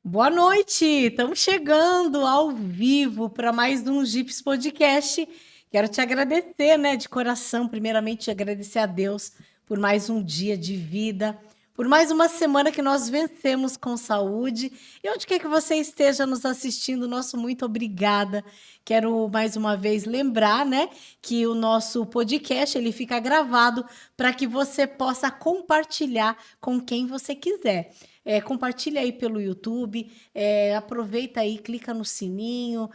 Boa noite! Estamos chegando ao vivo para mais um Gips Podcast. Quero te agradecer, né, de coração, primeiramente agradecer a Deus por mais um dia de vida, por mais uma semana que nós vencemos com saúde. E onde quer que você esteja nos assistindo, nosso muito obrigada. Quero mais uma vez lembrar, né, que o nosso podcast ele fica gravado para que você possa compartilhar com quem você quiser. Compartilha aí pelo YouTube, aproveita aí, clica no sininho,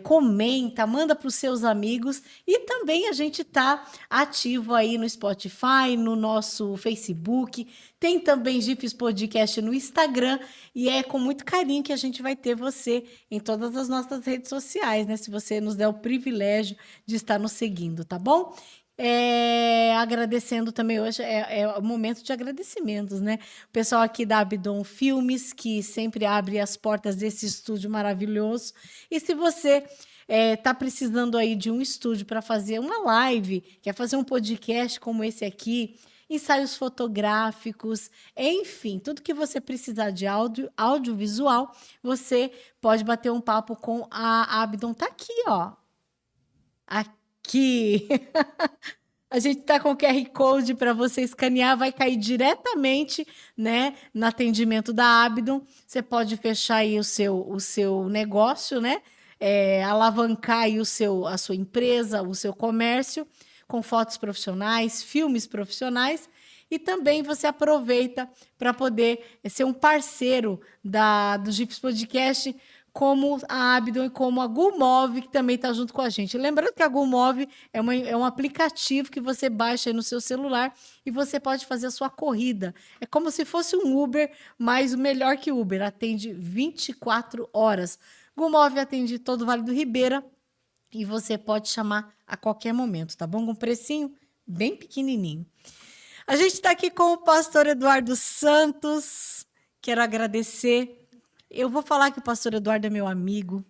comenta, manda para os seus amigos e também a gente tá ativo aí no Spotify, no nosso Facebook, tem também Gifs Podcast no Instagram e é com muito carinho que a gente vai ter você em todas as nossas redes sociais, né? Se você nos der o privilégio de estar nos seguindo, tá bom? Agradecendo também hoje, é o momento de agradecimentos, né? O pessoal aqui da Abdon Filmes, que sempre abre as portas desse estúdio maravilhoso. E se você está precisando aí de um estúdio para fazer uma live, quer fazer um podcast como esse aqui, ensaios fotográficos, enfim, tudo que você precisar de audiovisual, você pode bater um papo com a Abdon. Tá aqui, ó. Aqui. A gente está com o QR Code para você escanear, vai cair diretamente, né, no atendimento da Abdon. Você pode fechar aí o seu negócio, né? Alavancar aí a sua empresa, o seu comércio, com fotos profissionais, filmes profissionais. E também você aproveita para poder ser um parceiro do Gips Podcast, como a Abdon e como a Gumove, que também está junto com a gente. Lembrando que a Gumove é um aplicativo que você baixa aí no seu celular e você pode fazer a sua corrida. É como se fosse um Uber, mas o melhor que Uber, atende 24 horas. Gumove atende todo o Vale do Ribeira e você pode chamar a qualquer momento, tá bom? Com um precinho bem pequenininho. A gente está aqui com o pastor Eduardo Santos. Quero agradecer. Eu vou falar que o pastor Eduardo é meu amigo,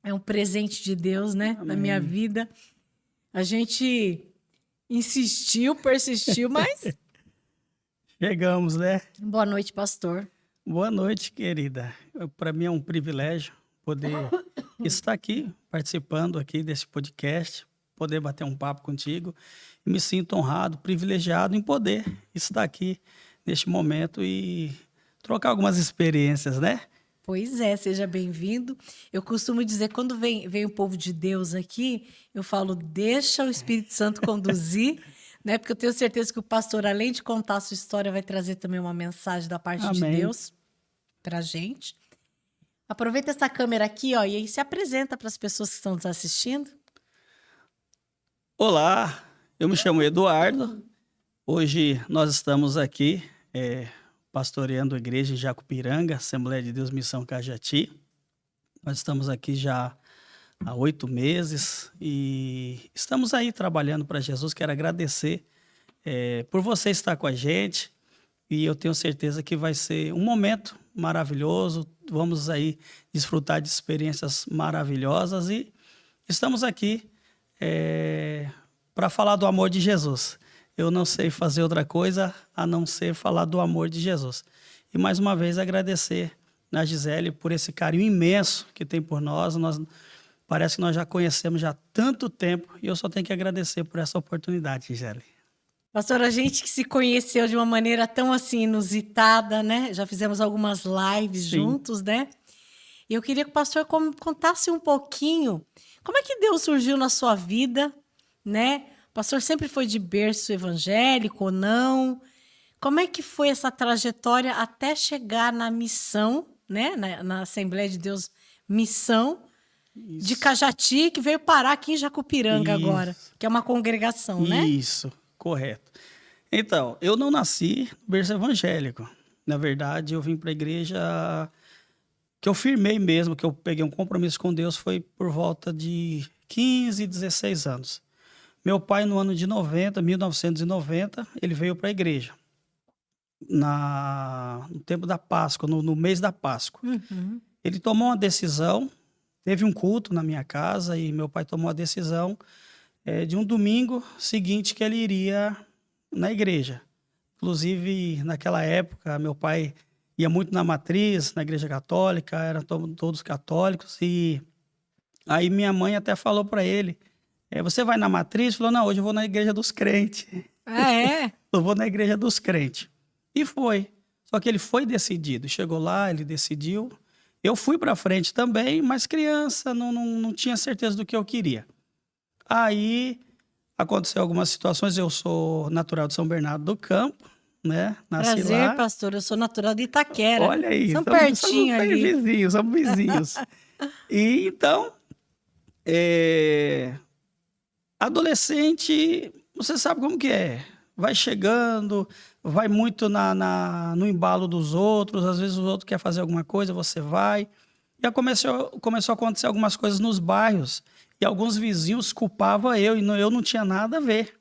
é um presente de Deus, né, na minha vida. A gente insistiu, persistiu, mas... Chegamos, né? Boa noite, pastor. Boa noite, querida. Para mim é um privilégio poder estar aqui, participando aqui desse podcast, poder bater um papo contigo. E me sinto honrado, privilegiado em poder estar aqui neste momento e trocar algumas experiências, né? Pois é, seja bem-vindo. Eu costumo dizer, quando vem o povo de Deus aqui, eu falo, deixa o Espírito Santo conduzir, né? Porque eu tenho certeza que o pastor, além de contar a sua história, vai trazer também uma mensagem da parte de Amém. Deus pra gente. Aproveita essa câmera aqui, ó, e aí se apresenta para as pessoas que estão nos assistindo. Olá, eu me chamo Eduardo. Hoje nós estamos aqui pastoreando a igreja em Jacupiranga, Assembleia de Deus Missão Cajati. Nós estamos aqui já há 8 meses e estamos aí trabalhando para Jesus. Quero agradecer por você estar com a gente e eu tenho certeza que vai ser um momento maravilhoso. Vamos aí desfrutar de experiências maravilhosas e estamos aqui para falar do amor de Jesus. Eu não sei fazer outra coisa a não ser falar do amor de Jesus. E mais uma vez agradecer a Gisele por esse carinho imenso que tem por nós. Parece que nós já conhecemos já há tanto tempo e eu só tenho que agradecer por essa oportunidade, Gisele. Pastor, a gente que se conheceu de uma maneira tão assim inusitada, né? Já fizemos algumas lives juntos, né? E eu queria que o pastor contasse um pouquinho como é que Deus surgiu na sua vida, né? O pastor sempre foi de berço evangélico ou não? Como é que foi essa trajetória até chegar na missão, né? Na Assembleia de Deus Missão de Cajati, que veio parar aqui em Jacupiranga agora, que é uma congregação, né? Isso, correto. Então, eu não nasci no berço evangélico. Na verdade, eu vim para a igreja que eu firmei mesmo, que eu peguei um compromisso com Deus, foi por volta de 15, 16 anos. Meu pai, no ano de 1990, ele veio para a igreja. No tempo da Páscoa, no mês da Páscoa. Uhum. Ele tomou uma decisão, teve um culto na minha casa e meu pai tomou a decisão de um domingo seguinte que ele iria na igreja. Inclusive, naquela época, meu pai ia muito na matriz, na igreja católica, eram todos católicos. E aí minha mãe até falou para ele, você vai na matriz? Ele falou, não, hoje eu vou na igreja dos crentes. Ah, é? Eu vou na igreja dos crentes. E foi. Só que ele foi decidido. Chegou lá, ele decidiu. Eu fui para frente também, mas criança, não tinha certeza do que eu queria. Aí aconteceu algumas situações. Eu sou natural de São Bernardo do Campo, né? Nasci Prazer, lá. pastor. Eu sou natural de Itaquera. Olha aí, São pertinho somos ali. vizinhos, somos vizinhos. E então, adolescente, você sabe como que é. Vai chegando, vai muito no embalo dos outros, às vezes os outros querem fazer alguma coisa, você vai. E começou a acontecer algumas coisas nos bairros, e alguns vizinhos culpavam eu, e eu não tinha nada a ver.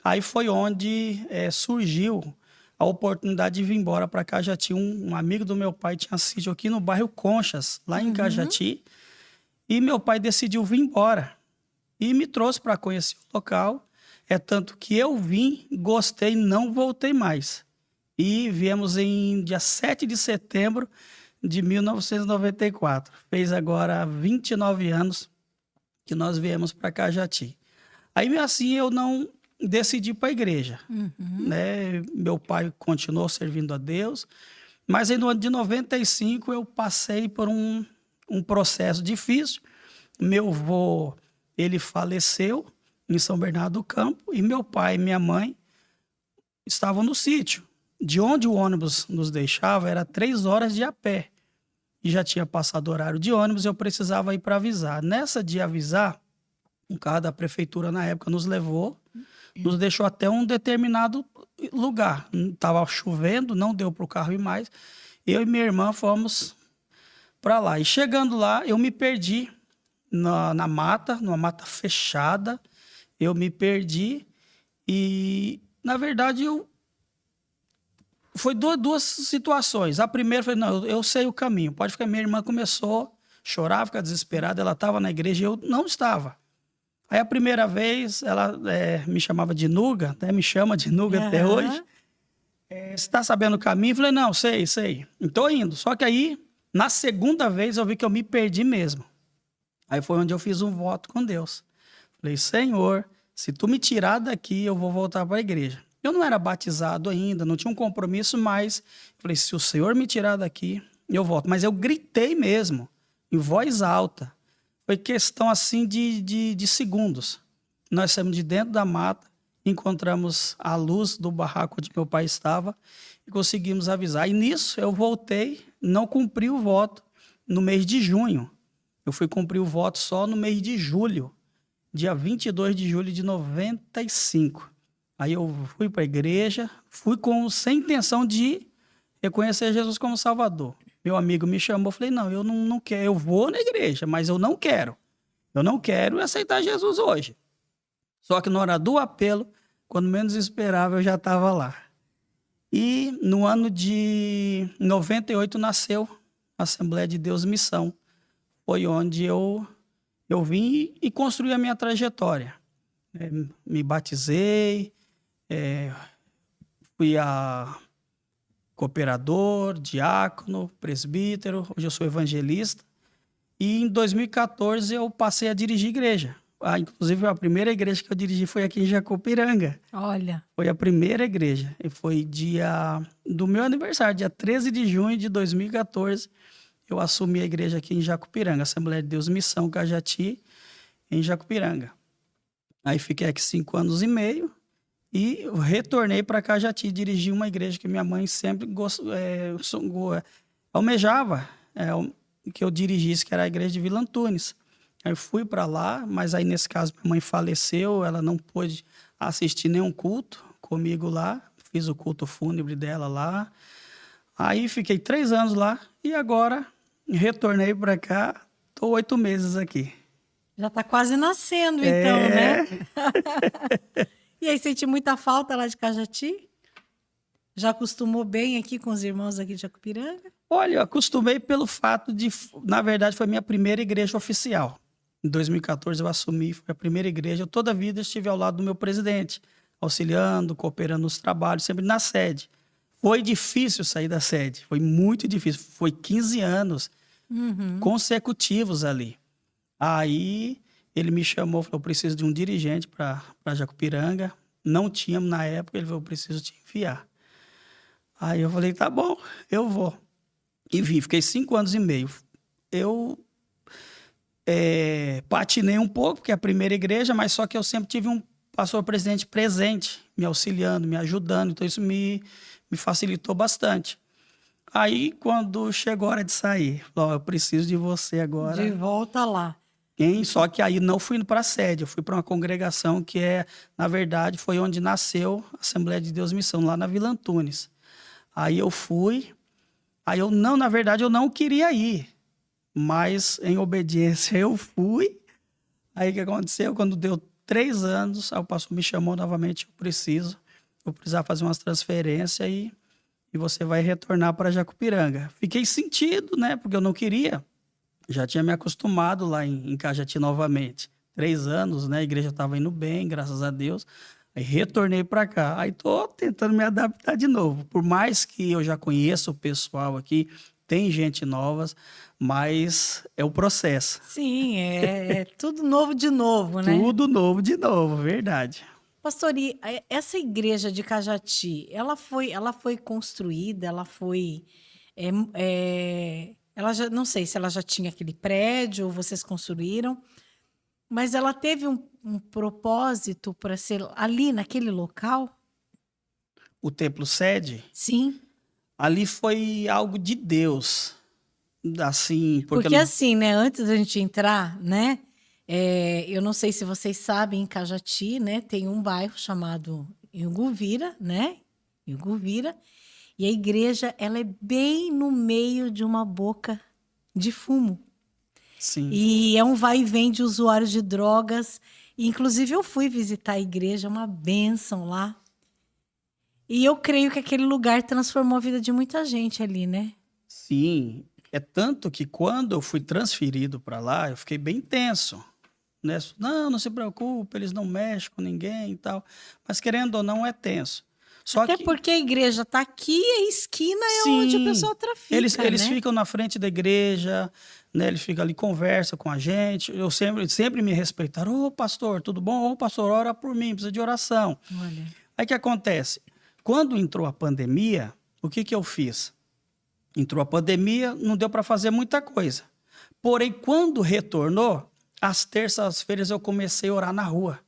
Aí foi onde surgiu a oportunidade de vir embora para cá. Já tinha um amigo do meu pai, tinha sítio aqui no bairro Conchas, lá em Cajati, e meu pai decidiu vir embora. E me trouxe para conhecer o local. É tanto que eu vim, gostei, não voltei mais. E viemos em dia 7 de setembro de 1994. Fez agora 29 anos que nós viemos para Cajati. Aí, assim, eu não decidi para a igreja. Né? Meu pai continuou servindo a Deus. Mas aí, no ano de 95, eu passei por um processo difícil. Meu avô, ele faleceu em São Bernardo do Campo, e meu pai e minha mãe estavam no sítio. De onde o ônibus nos deixava era 3 horas de a pé. E já tinha passado o horário de ônibus, eu precisava ir para avisar. Nessa de avisar, um carro da prefeitura na época nos levou, nos deixou até um determinado lugar. Estava chovendo, não deu para o carro ir mais. Eu e minha irmã fomos para lá. E chegando lá, eu me perdi na mata, numa mata fechada. Eu me perdi e, na verdade, foi duas situações. A primeira foi, não, eu sei o caminho. Pode ficar, minha irmã começou a chorar, ficar desesperada. Ela estava na igreja e eu não estava. Aí, a primeira vez, ela me chamava de Nuga, até me chama de Nuga até hoje. Você está sabendo o caminho? Eu falei, não, sei. Estou indo. Só que aí, na segunda vez, eu vi que eu me perdi mesmo. Aí foi onde eu fiz um voto com Deus. Falei, Senhor, se tu me tirar daqui, eu vou voltar para a igreja. Eu não era batizado ainda, não tinha um compromisso, mas falei, se o Senhor me tirar daqui, eu volto. Mas eu gritei mesmo, em voz alta. Foi questão assim de segundos. Nós saímos de dentro da mata, encontramos a luz do barraco onde meu pai estava e conseguimos avisar. E nisso eu voltei, não cumpri o voto no mês de junho. Eu fui cumprir o voto só no mês de julho. Dia 22 de julho de 95. Aí eu fui para a igreja, sem intenção de reconhecer Jesus como Salvador. Meu amigo me chamou, falei, não, eu não quero, eu vou na igreja, mas eu não quero. Eu não quero aceitar Jesus hoje. Só que na hora do apelo, quando menos esperava, eu já estava lá. E no ano de 98 nasceu a Assembleia de Deus Missão. Foi onde eu vim e construí a minha trajetória. Me batizei, fui a cooperador, diácono, presbítero, hoje eu sou evangelista. E em 2014 eu passei a dirigir igreja. Inclusive a primeira igreja que eu dirigi foi aqui em Jacupiranga. Olha. Foi a primeira igreja. E foi dia do meu aniversário, dia 13 de junho de 2014. Eu assumi a igreja aqui em Jacupiranga, Assembleia de Deus Missão Cajati, em Jacupiranga. Aí fiquei aqui 5 anos e meio e retornei para Cajati, dirigi uma igreja que minha mãe sempre almejava que eu dirigisse, que era a igreja de Vila Antunes. Aí fui para lá, mas aí nesse caso minha mãe faleceu, ela não pôde assistir nenhum culto comigo lá, fiz o culto fúnebre dela lá. Aí fiquei 3 anos lá e agora retornei para cá, estou 8 meses aqui. Já está quase nascendo, então, né? E aí, sente muita falta lá de Cajati? Já acostumou bem aqui com os irmãos aqui de Jacupiranga? Olha, eu acostumei pelo fato de, na verdade, foi minha primeira igreja oficial. Em 2014 eu assumi, foi a primeira igreja. Eu toda a vida estive ao lado do meu presidente, auxiliando, cooperando nos trabalhos, sempre na sede. Foi difícil sair da sede, foi muito difícil. Foi 15 anos consecutivos ali. Aí ele me chamou, falou, eu preciso de um dirigente para Jacupiranga. Não tínhamos na época, ele falou, eu preciso te enviar. Aí eu falei, tá bom, eu vou. E vim, fiquei 5 anos e meio. Eu patinei um pouco, porque é a primeira igreja, mas só que eu sempre tive um pastor-presidente presente, me auxiliando, me ajudando, então isso me facilitou bastante. Aí, quando chegou a hora de sair, falou, eu preciso de você agora. De volta lá. Só que aí não fui indo para a sede, eu fui para uma congregação que na verdade, foi onde nasceu a Assembleia de Deus Missão, lá na Vila Antunes. Aí eu fui, na verdade, eu não queria ir, mas em obediência eu fui. Aí o que aconteceu? Quando deu 3 anos, aí o pastor me chamou novamente, eu precisava fazer umas transferências e você vai retornar para Jacupiranga. Fiquei sentido, né? Porque eu não queria. Já tinha me acostumado lá em Cajati novamente. 3 anos, né? A igreja estava indo bem, graças a Deus. Aí retornei para cá. Aí tô tentando me adaptar de novo. Por mais que eu já conheça o pessoal aqui, tem gente nova, mas é o processo. Sim, é tudo novo de novo, né? Tudo novo de novo, verdade. Pastor, e essa igreja de Cajati, ela foi construída, ela já, não sei se ela já tinha aquele prédio ou vocês construíram, mas ela teve um propósito para ser ali naquele local? O templo sede, Sim. ali foi algo de Deus. Assim, Porque assim, né, antes da gente entrar, né, eu não sei se vocês sabem, em Cajati, né, tem um bairro chamado Iunguvira, né, Iunguvira, e a igreja, ela é bem no meio de uma boca de fumo. Sim. E é um vai e vem de usuários de drogas. E, inclusive, eu fui visitar a igreja, uma bênção lá. E eu creio que aquele lugar transformou a vida de muita gente ali, né? Sim. É tanto que quando eu fui transferido para lá, eu fiquei bem tenso. Né? Não se preocupe, eles não mexem com ninguém e tal. Mas, querendo ou não, é tenso. Até porque a igreja está aqui e a esquina é onde o pessoal trafica, eles né? ficam na frente da igreja, né? Eles ficam ali, conversam com a gente. Eu sempre me respeitaram. Ô, pastor, tudo bom? Ô, pastor, ora por mim, precisa de oração. Olha. Aí o que acontece? Quando entrou a pandemia, o que eu fiz? Entrou a pandemia, não deu para fazer muita coisa. Porém, quando retornou, às terças-feiras eu comecei a orar na rua.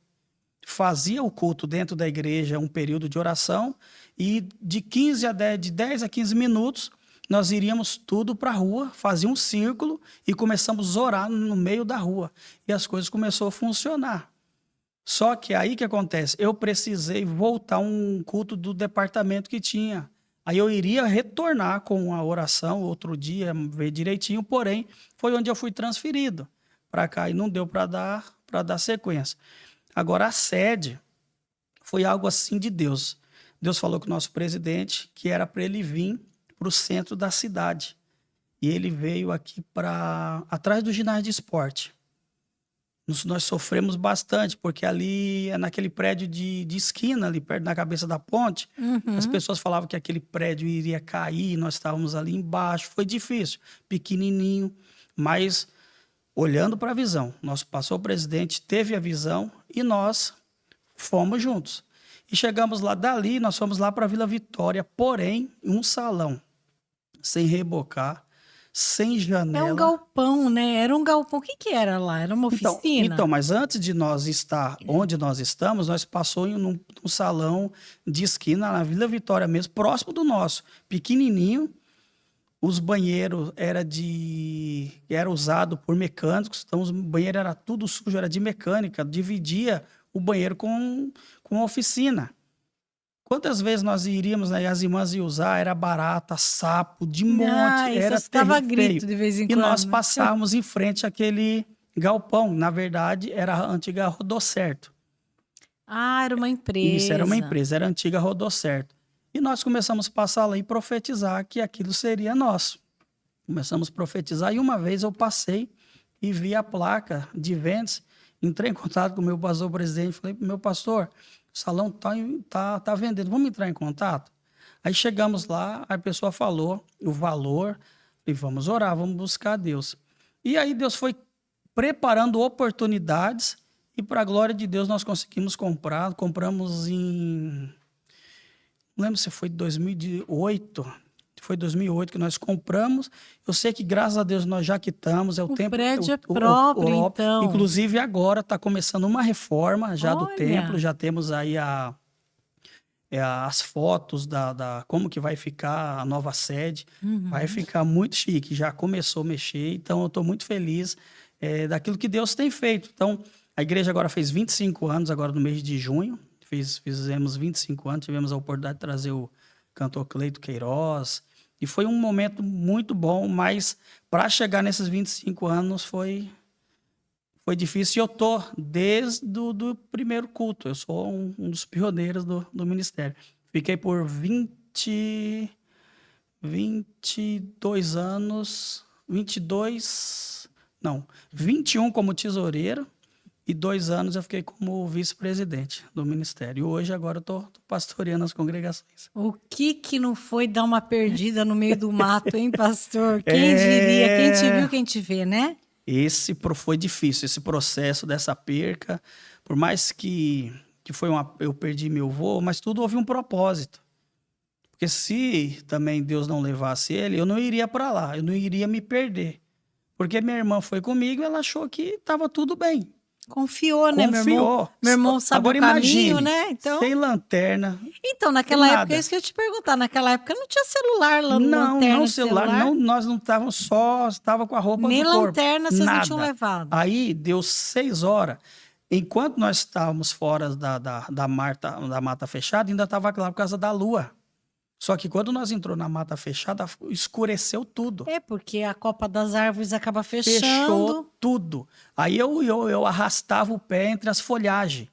Fazia o culto dentro da igreja, um período de oração, e de 10 a 15 minutos, nós iríamos tudo para a rua, fazia um círculo e começamos a orar no meio da rua. E as coisas começaram a funcionar. Só que aí que acontece? Eu precisei voltar um culto do departamento que tinha. Aí eu iria retornar com a oração outro dia, ver direitinho, porém, foi onde eu fui transferido para cá e não deu para dar sequência. Agora, a sede foi algo assim de Deus. Deus falou com o nosso presidente que era para ele vir para o centro da cidade. E ele veio aqui atrás do ginásio de esporte. Nós sofremos bastante, porque ali é naquele prédio de esquina, ali perto da cabeça da ponte. As pessoas falavam que aquele prédio iria cair, nós estávamos ali embaixo. Foi difícil, pequenininho, mas olhando para a visão. Nosso pastor-presidente teve a visão e nós fomos juntos. E chegamos lá, dali nós fomos lá para a Vila Vitória, porém, um salão, sem rebocar, sem janela. É um galpão, né? Era um galpão. O que era lá? Era uma oficina? Então, mas antes de nós estar onde nós estamos, nós passamos em um salão de esquina, na Vila Vitória mesmo, próximo do nosso, pequenininho. Os banheiros era usado por mecânicos, então o banheiro era tudo sujo, era de mecânica, dividia o banheiro com oficina. Quantas vezes nós iríamos, né, e as irmãs iam usar, era barata, sapo, de monte, era estava terrível. grito de vez em quando. E nós passávamos em frente àquele galpão, na verdade era a antiga Rodocerto. Ah, era uma empresa. Isso, era uma empresa, era a antiga Rodocerto. E nós começamos a passar lá e profetizar que aquilo seria nosso. Começamos a profetizar e uma vez eu passei e vi a placa de vendas, entrei em contato com o meu pastor-presidente e falei, meu pastor, o salão tá vendendo, vamos entrar em contato? Aí chegamos lá, a pessoa falou o valor, e vamos orar, vamos buscar a Deus. E aí Deus foi preparando oportunidades e para a glória de Deus nós conseguimos comprar. Compramos não lembro se foi 2008. Foi 2008 que nós compramos. Eu sei que graças a Deus nós já quitamos. O prédio é próprio, então. Inclusive agora está começando uma reforma já do Olha. templo. Já temos aí as fotos como que vai ficar a nova sede. Vai ficar muito chique, já começou a mexer, então eu estou muito feliz daquilo que Deus tem feito. Então, a igreja agora fez 25 anos, agora no mês de junho, fizemos 25 anos, tivemos a oportunidade de trazer o cantor Cleito Queiroz, e foi um momento muito bom, mas para chegar nesses 25 anos foi difícil, e eu tô desde do primeiro culto. Eu sou um dos pioneiros do ministério. Fiquei por 22 anos, 21 como tesoureiro, e 2 anos eu fiquei como vice-presidente do ministério. E hoje, agora, eu tô pastoreando as congregações. O que não foi dar uma perdida no meio do mato, hein, pastor? Quem diria? Quem te viu, quem te vê, né? Foi difícil, esse processo dessa perca. Por mais que eu perdi meu avô, mas tudo houve um propósito. Porque se também Deus não levasse ele, eu não iria para lá, eu não iria me perder. Porque minha irmã foi comigo e ela achou que estava tudo bem. Confiou, né, Confiou. Meu irmão sabe Agora, o caminho, imagine, né? Então, sem lanterna. então naquela época, nada. é isso que eu ia te perguntar. Naquela época não tinha celular, Não lanterna, celular. Não, nós não estávamos estava com a roupa nem do corpo. lanterna vocês nada. não tinham levado. Aí deu 6 horas. Enquanto nós estávamos fora da mata fechada, ainda estava claro por causa da lua. Só que quando nós entrou na mata fechada, escureceu tudo. É, porque a copa das árvores acaba fechando. Fechou tudo. Aí eu arrastava o pé entre as folhagens.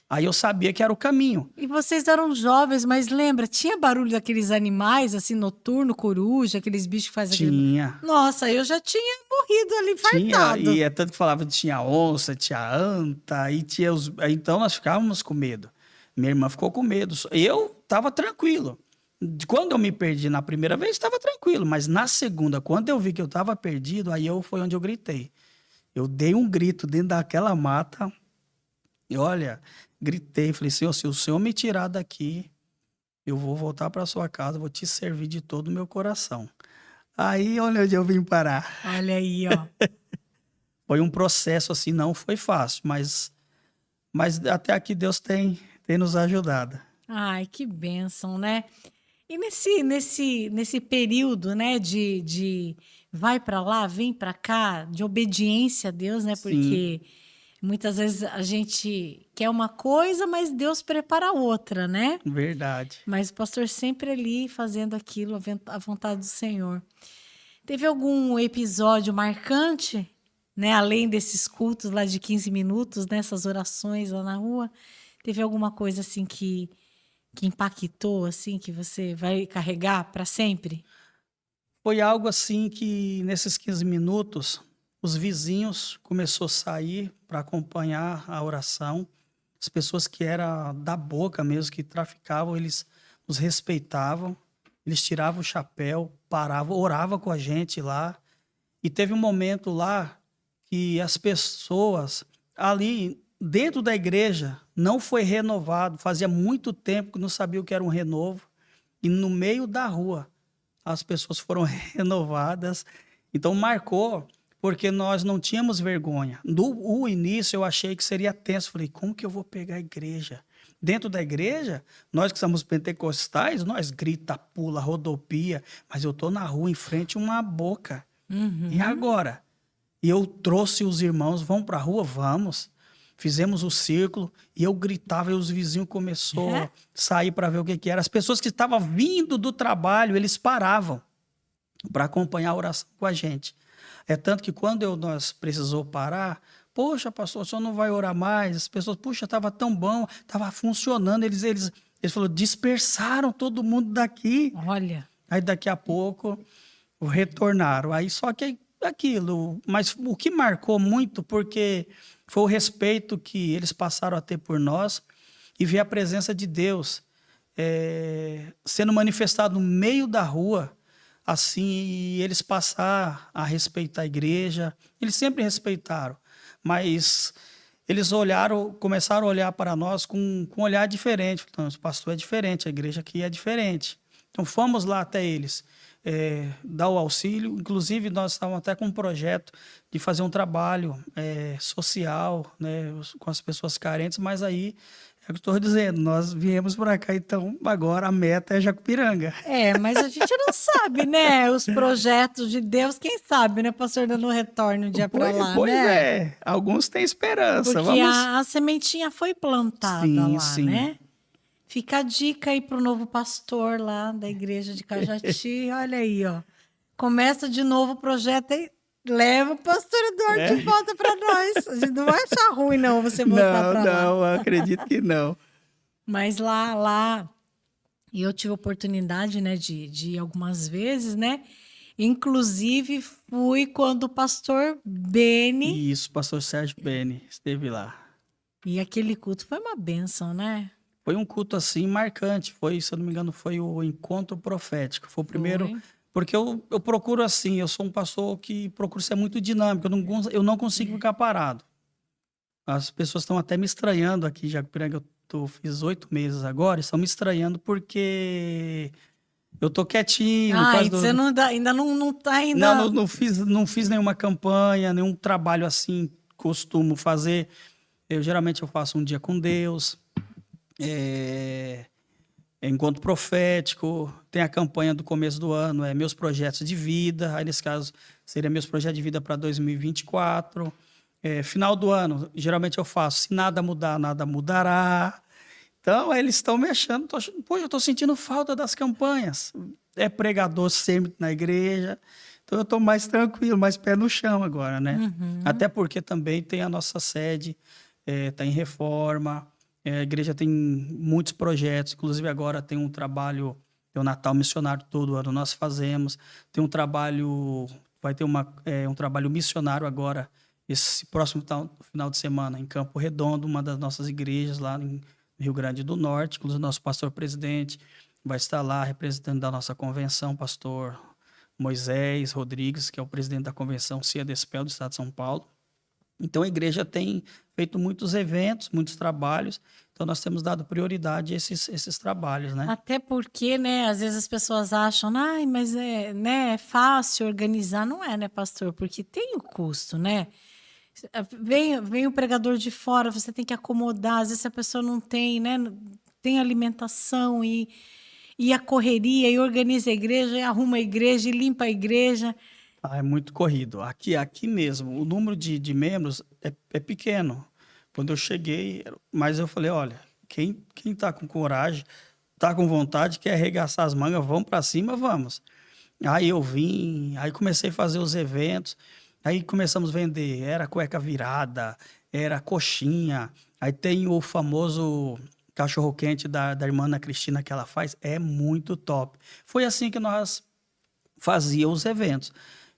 Aí eu sabia que era o caminho. E vocês eram jovens, mas lembra, tinha barulho daqueles animais, assim, noturno, coruja, aqueles bichos que fazem Tinha. Nossa, eu já tinha morrido ali infartado. Tinha, e é tanto que falava que tinha onça, tinha anta, e tinha então nós ficávamos com medo. Minha irmã ficou com medo. Eu estava tranquilo. Quando eu me perdi na primeira vez, estava tranquilo. Mas na segunda, quando eu vi que eu estava perdido, foi onde eu gritei. Eu dei um grito dentro daquela mata. E olha, gritei, falei, Senhor, se o Senhor me tirar daqui, eu vou voltar para sua casa, vou te servir de todo o meu coração. Aí, olha onde eu vim parar. Olha aí, ó. Foi um processo assim, não foi fácil, mas até aqui Deus tem nos ajudado. Ai, que bênção, né? E nesse período, né, de vai para lá, vem para cá, de obediência a Deus, né? Porque muitas vezes a gente quer uma coisa, mas Deus prepara outra, né? Verdade. Mas o pastor sempre ali fazendo aquilo, a vontade do Senhor. Teve algum episódio marcante, né? Além desses cultos lá de 15 minutos, nessas orações lá na rua, teve alguma coisa assim que impactou, assim, que você vai carregar para sempre? Foi algo assim que nesses 15 minutos, os vizinhos começaram a sair para acompanhar a oração. As pessoas que eram da boca mesmo, que traficavam, eles nos respeitavam, eles tiravam o chapéu, paravam, oravam com a gente lá. E teve um momento lá que as pessoas ali dentro da igreja não foi renovado. Fazia muito tempo que não sabia o que era um renovo. E no meio da rua, as pessoas foram renovadas. Então, marcou, porque nós não tínhamos vergonha. No início, eu achei que seria tenso. Falei, como que eu vou pegar a igreja? Dentro da igreja, nós que somos pentecostais, nós grita, pula, rodopia. Mas eu estou na rua, em frente a uma boca. E agora? E eu trouxe os irmãos, vamos para a rua? Vamos. Fizemos o círculo e eu gritava e os vizinhos começaram a sair para ver o que era. As pessoas que estavam vindo do trabalho, eles paravam para acompanhar a oração com a gente. É tanto que quando nós precisou parar, poxa, pastor, o senhor não vai orar mais? As pessoas, puxa, estava tão bom, estava funcionando. Eles falaram, dispersaram todo mundo daqui. Olha. Aí daqui a pouco retornaram. Aí só que aquilo, mas o que marcou muito, porque foi o respeito que eles passaram a ter por nós e ver a presença de Deus. sendo manifestado no meio da rua, assim, e eles passar a respeitar a igreja. Eles sempre respeitaram, mas eles começaram a olhar para nós com um olhar diferente. Então, o pastor é diferente, a igreja aqui é diferente. Então, fomos lá até eles, dar o auxílio. Inclusive, nós estávamos até com um projeto de fazer um trabalho social, né, com as pessoas carentes, mas aí, é o que estou dizendo, nós viemos para cá, então agora a meta é Jacupiranga. Mas a gente não sabe, né? Os projetos de Deus, quem sabe, né, pastor, dando retorno um dia para lá, Pois né? alguns têm esperança. Porque Vamos. a sementinha foi plantada Sim, lá, sim. né? Fica a dica aí pro novo pastor lá da igreja de Cajati. Olha aí, ó. Começa de novo o projeto e leva o pastor Eduardo de volta para nós. A gente não vai achar ruim, não, você voltar para lá. Não, acredito que não. Mas lá, e eu tive a oportunidade, né, de ir algumas vezes, né? Inclusive, fui quando o pastor Beni... Isso, pastor Sérgio Beni esteve lá. E aquele culto foi uma bênção, né? Foi um culto, assim, marcante. Foi, se eu não me engano, foi o encontro profético. Foi o primeiro... Foi. Porque eu procuro, assim, eu sou um pastor que procuro ser muito dinâmico. Eu não consigo ficar parado. As pessoas estão até me estranhando aqui, Jacupiranga. Eu fiz 8 meses agora, estão me estranhando porque... Eu tô quietinho. Você ainda não tá Não fiz nenhuma campanha, nenhum trabalho assim, costumo fazer. Geralmente eu faço um dia com Deus, encontro profético, tem a campanha do começo do ano, meus projetos de vida, aí nesse caso seria meus projetos de vida para 2024. Final do ano, geralmente eu faço, se nada mudar, nada mudará. Então, aí eles estão me achando, poxa, eu estou sentindo falta das campanhas. É pregador sempre na igreja, então eu estou mais tranquilo, mais pé no chão agora, né? Uhum. Até porque também tem a nossa sede, está em reforma, a igreja tem muitos projetos, inclusive agora tem um trabalho, tem o Natal Missionário todo ano nós fazemos, tem um trabalho, vai ter um trabalho missionário agora, esse próximo final de semana, em Campo Redondo, uma das nossas igrejas lá em Rio Grande do Norte. Inclusive, nosso pastor-presidente vai estar lá representando da nossa convenção, pastor Moisés Rodrigues, que é o presidente da convenção CIADESPEL do estado de São Paulo. Então, a igreja tem feito muitos eventos, muitos trabalhos, então nós temos dado prioridade a esses trabalhos, né? Até porque, né, às vezes as pessoas acham, mas é fácil organizar. Não é, né, pastor? Porque tem o custo, né? Vem o pregador de fora, você tem que acomodar, às vezes a pessoa não tem, né? Tem alimentação e a correria, e organiza a igreja, e arruma a igreja, e limpa a igreja. É muito corrido. Aqui mesmo, o número de membros é pequeno. Quando eu cheguei, mas eu falei, olha, quem tá com coragem, tá com vontade, quer arregaçar as mangas, vamos para cima, vamos. Aí eu vim, aí comecei a fazer os eventos. Aí começamos a vender, era cueca virada, era coxinha. Aí tem o famoso cachorro-quente da irmã Ana Cristina que ela faz, é muito top. Foi assim que nós fazíamos os eventos.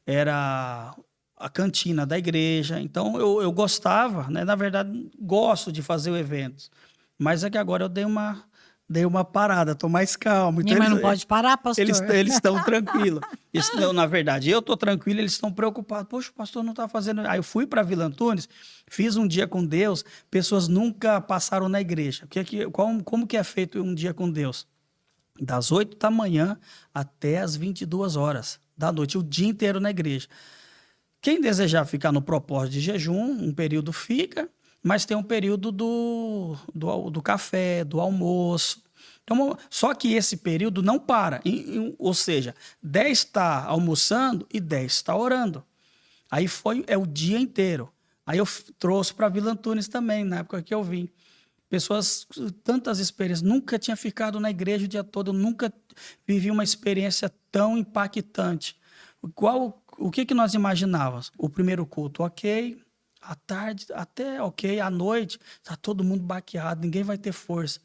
Era a cantina da igreja, então eu gostava, né? Na verdade, gosto de fazer o evento. Mas é que agora eu dei uma parada, tô mais calmo. Então, Mas não pode parar, pastor. Eles estão tranquilos. Na verdade, eu tô tranquilo, eles estão preocupados. Poxa, o pastor não está fazendo... Aí eu fui para Vila Antunes, fiz um dia com Deus, pessoas nunca passaram na igreja. Como que é feito um dia com Deus? Das 8 da manhã até as 22 horas da noite, o dia inteiro na igreja. Quem desejar ficar no propósito de jejum, um período fica, mas tem um período do café, do almoço. Então, só que esse período não para. Ou seja, 10 está almoçando e 10 está orando. Aí é o dia inteiro. Aí eu trouxe para Vila Antunes também, na época que eu vim. Pessoas, tantas experiências, nunca tinha ficado na igreja o dia todo, nunca vivi uma experiência tão impactante. O que nós imaginávamos? O primeiro culto, ok, à tarde, até ok, à noite, está todo mundo baqueado, ninguém vai ter força.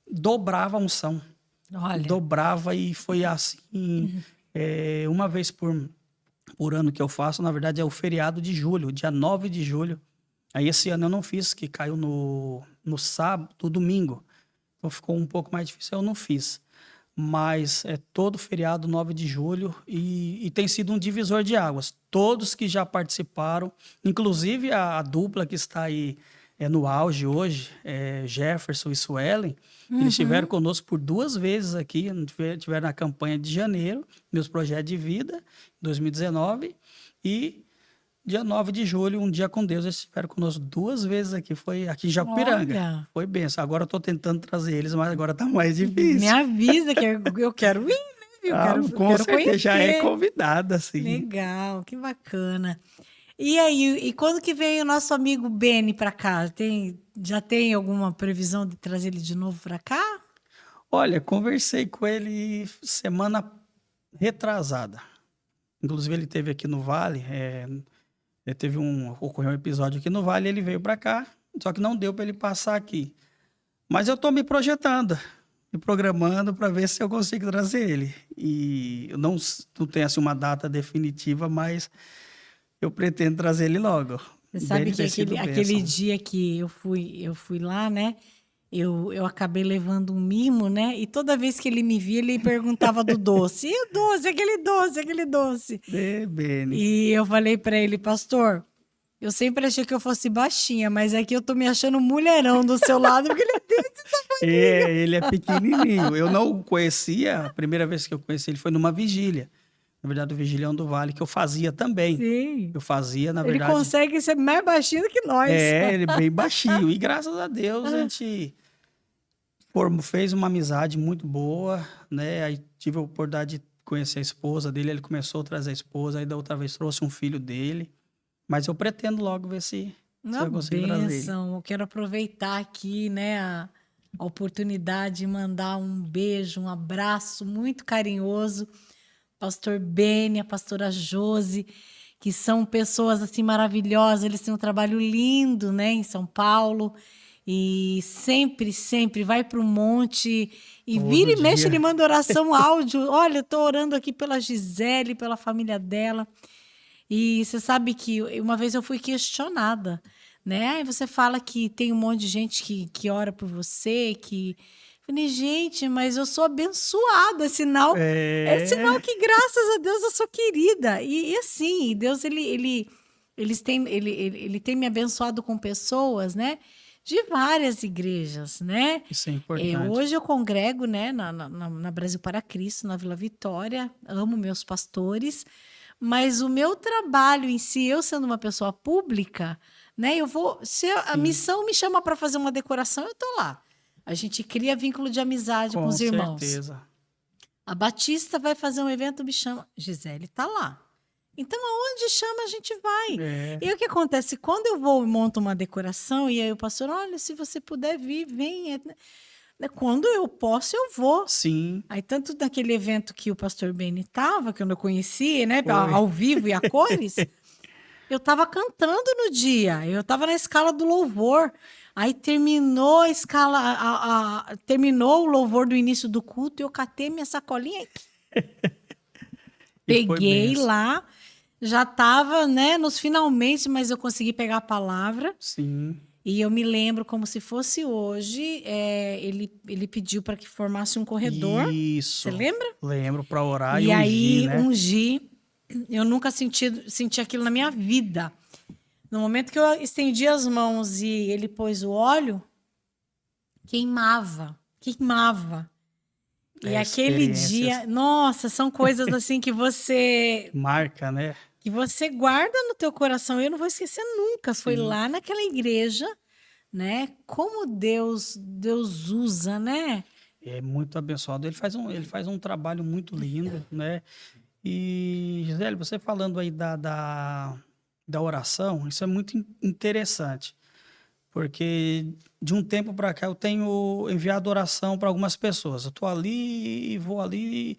Dobrava a unção. Olha. Dobrava e foi assim, uma vez por ano que eu faço, na verdade é o feriado de julho, dia 9 de julho. Aí esse ano eu não fiz, que caiu no sábado, no domingo. então ficou um pouco mais difícil, eu não fiz. Mas é todo feriado 9 de julho e tem sido um divisor de águas. Todos que já participaram, inclusive a dupla que está aí no auge hoje, Jefferson e Suelen, eles estiveram conosco por 2 vezes aqui, tiveram na campanha de janeiro, meus projetos de vida, 2019, e dia 9 de julho, um dia com Deus, eles estiveram conosco 2 vezes aqui, foi aqui em Jacupiranga. Olha. Foi benção. Agora eu estou tentando trazer eles, mas agora está mais Me difícil. avisa que eu quero ir, né? Com Quero certeza, já é conhecer. convidada, assim. Legal, que bacana. E aí, e quando que vem o nosso amigo Beni para cá? Já tem alguma previsão de trazer ele de novo para cá? Olha, conversei com ele semana retrasada. Inclusive, ele esteve aqui no Vale, ocorreu um episódio aqui no Vale, ele veio para cá, só que não deu para ele passar aqui. Mas eu estou me projetando, me programando para ver se eu consigo trazer ele. E eu não tenho assim, uma data definitiva, mas eu pretendo trazer ele logo. Você sabe Beni que tem sido aquele bênção. dia que eu fui lá, né? Eu acabei levando um mimo, né? E toda vez que ele me via, ele perguntava do doce. E o doce, aquele doce, aquele doce. Beni. E eu falei para ele, pastor, eu sempre achei que eu fosse baixinha, mas aqui eu tô me achando mulherão do seu lado, porque ele é desse tamanho. Ele é pequenininho. Eu não o conhecia, a primeira vez que eu conheci ele foi numa vigília. Na verdade, o Vigilhão do Vale, que eu fazia também. Sim. Eu fazia, na Ele verdade... consegue ser mais baixinho do que nós. ele é bem baixinho. E graças a Deus, a gente fez uma amizade muito boa, né? Aí tive a oportunidade de conhecer a esposa dele, ele começou a trazer a esposa, aí da outra vez trouxe um filho dele. Mas eu pretendo logo ver se eu consigo trazer ele. Bênção. Eu quero aproveitar aqui, né, a oportunidade de mandar um beijo, um abraço muito carinhoso. Pastor Beni, a pastora Josi, que são pessoas assim maravilhosas, eles têm um trabalho lindo, né, em São Paulo, e sempre, sempre vai para o monte e Todo vira e mexe, dia. ele manda oração áudio. Olha, eu estou orando aqui pela Gisele, pela família dela. E você sabe que uma vez eu fui questionada, né? Aí você fala que tem um monte de gente que ora por você, que... Eu falei, gente, mas eu sou abençoada, é sinal que, graças a Deus, eu sou querida. E assim, Deus, ele tem me abençoado com pessoas, né? De várias igrejas, né? Isso é importante. Hoje eu congrego, né, na Brasil para Cristo, na Vila Vitória, amo meus pastores, mas o meu trabalho em si, eu sendo uma pessoa pública, né, se a missão me chama para fazer uma decoração, eu tô lá. A gente cria vínculo de amizade com os irmãos. Com certeza. A Batista vai fazer um evento, me chama. Gisele tá lá. Então, aonde chama, a gente vai. E o que acontece? Quando eu vou e monto uma decoração, e aí o pastor, olha, se você puder vir, vem. Quando eu posso, eu vou. Sim. Aí, tanto naquele evento que o pastor Beni estava, que eu não conhecia, né? Foi. Ao vivo e a cores, eu estava cantando no dia. Eu estava na escala do louvor. Aí terminou a escala, terminou o louvor do início do culto, e eu catei minha sacolinha aqui. Peguei lá, já estava, né, nos finalmente, mas eu consegui pegar a palavra. Sim. E eu me lembro como se fosse hoje, ele pediu para que formasse um corredor. Isso. Você lembra? Lembro, para orar E aí, ungir, né? ungir. Eu nunca senti aquilo na minha vida. No momento que eu estendi as mãos e ele pôs o óleo, queimava. E aquele dia, nossa, são coisas assim que você... Marca, né? Que você guarda no teu coração. Eu não vou esquecer nunca. Foi lá naquela igreja, né? Como Deus usa, né? É muito abençoado. Ele faz um trabalho muito lindo, né? E, Gisele, você falando aí da oração, isso é muito interessante. Porque de um tempo para cá eu tenho enviado oração para algumas pessoas. Eu estou ali e vou ali. E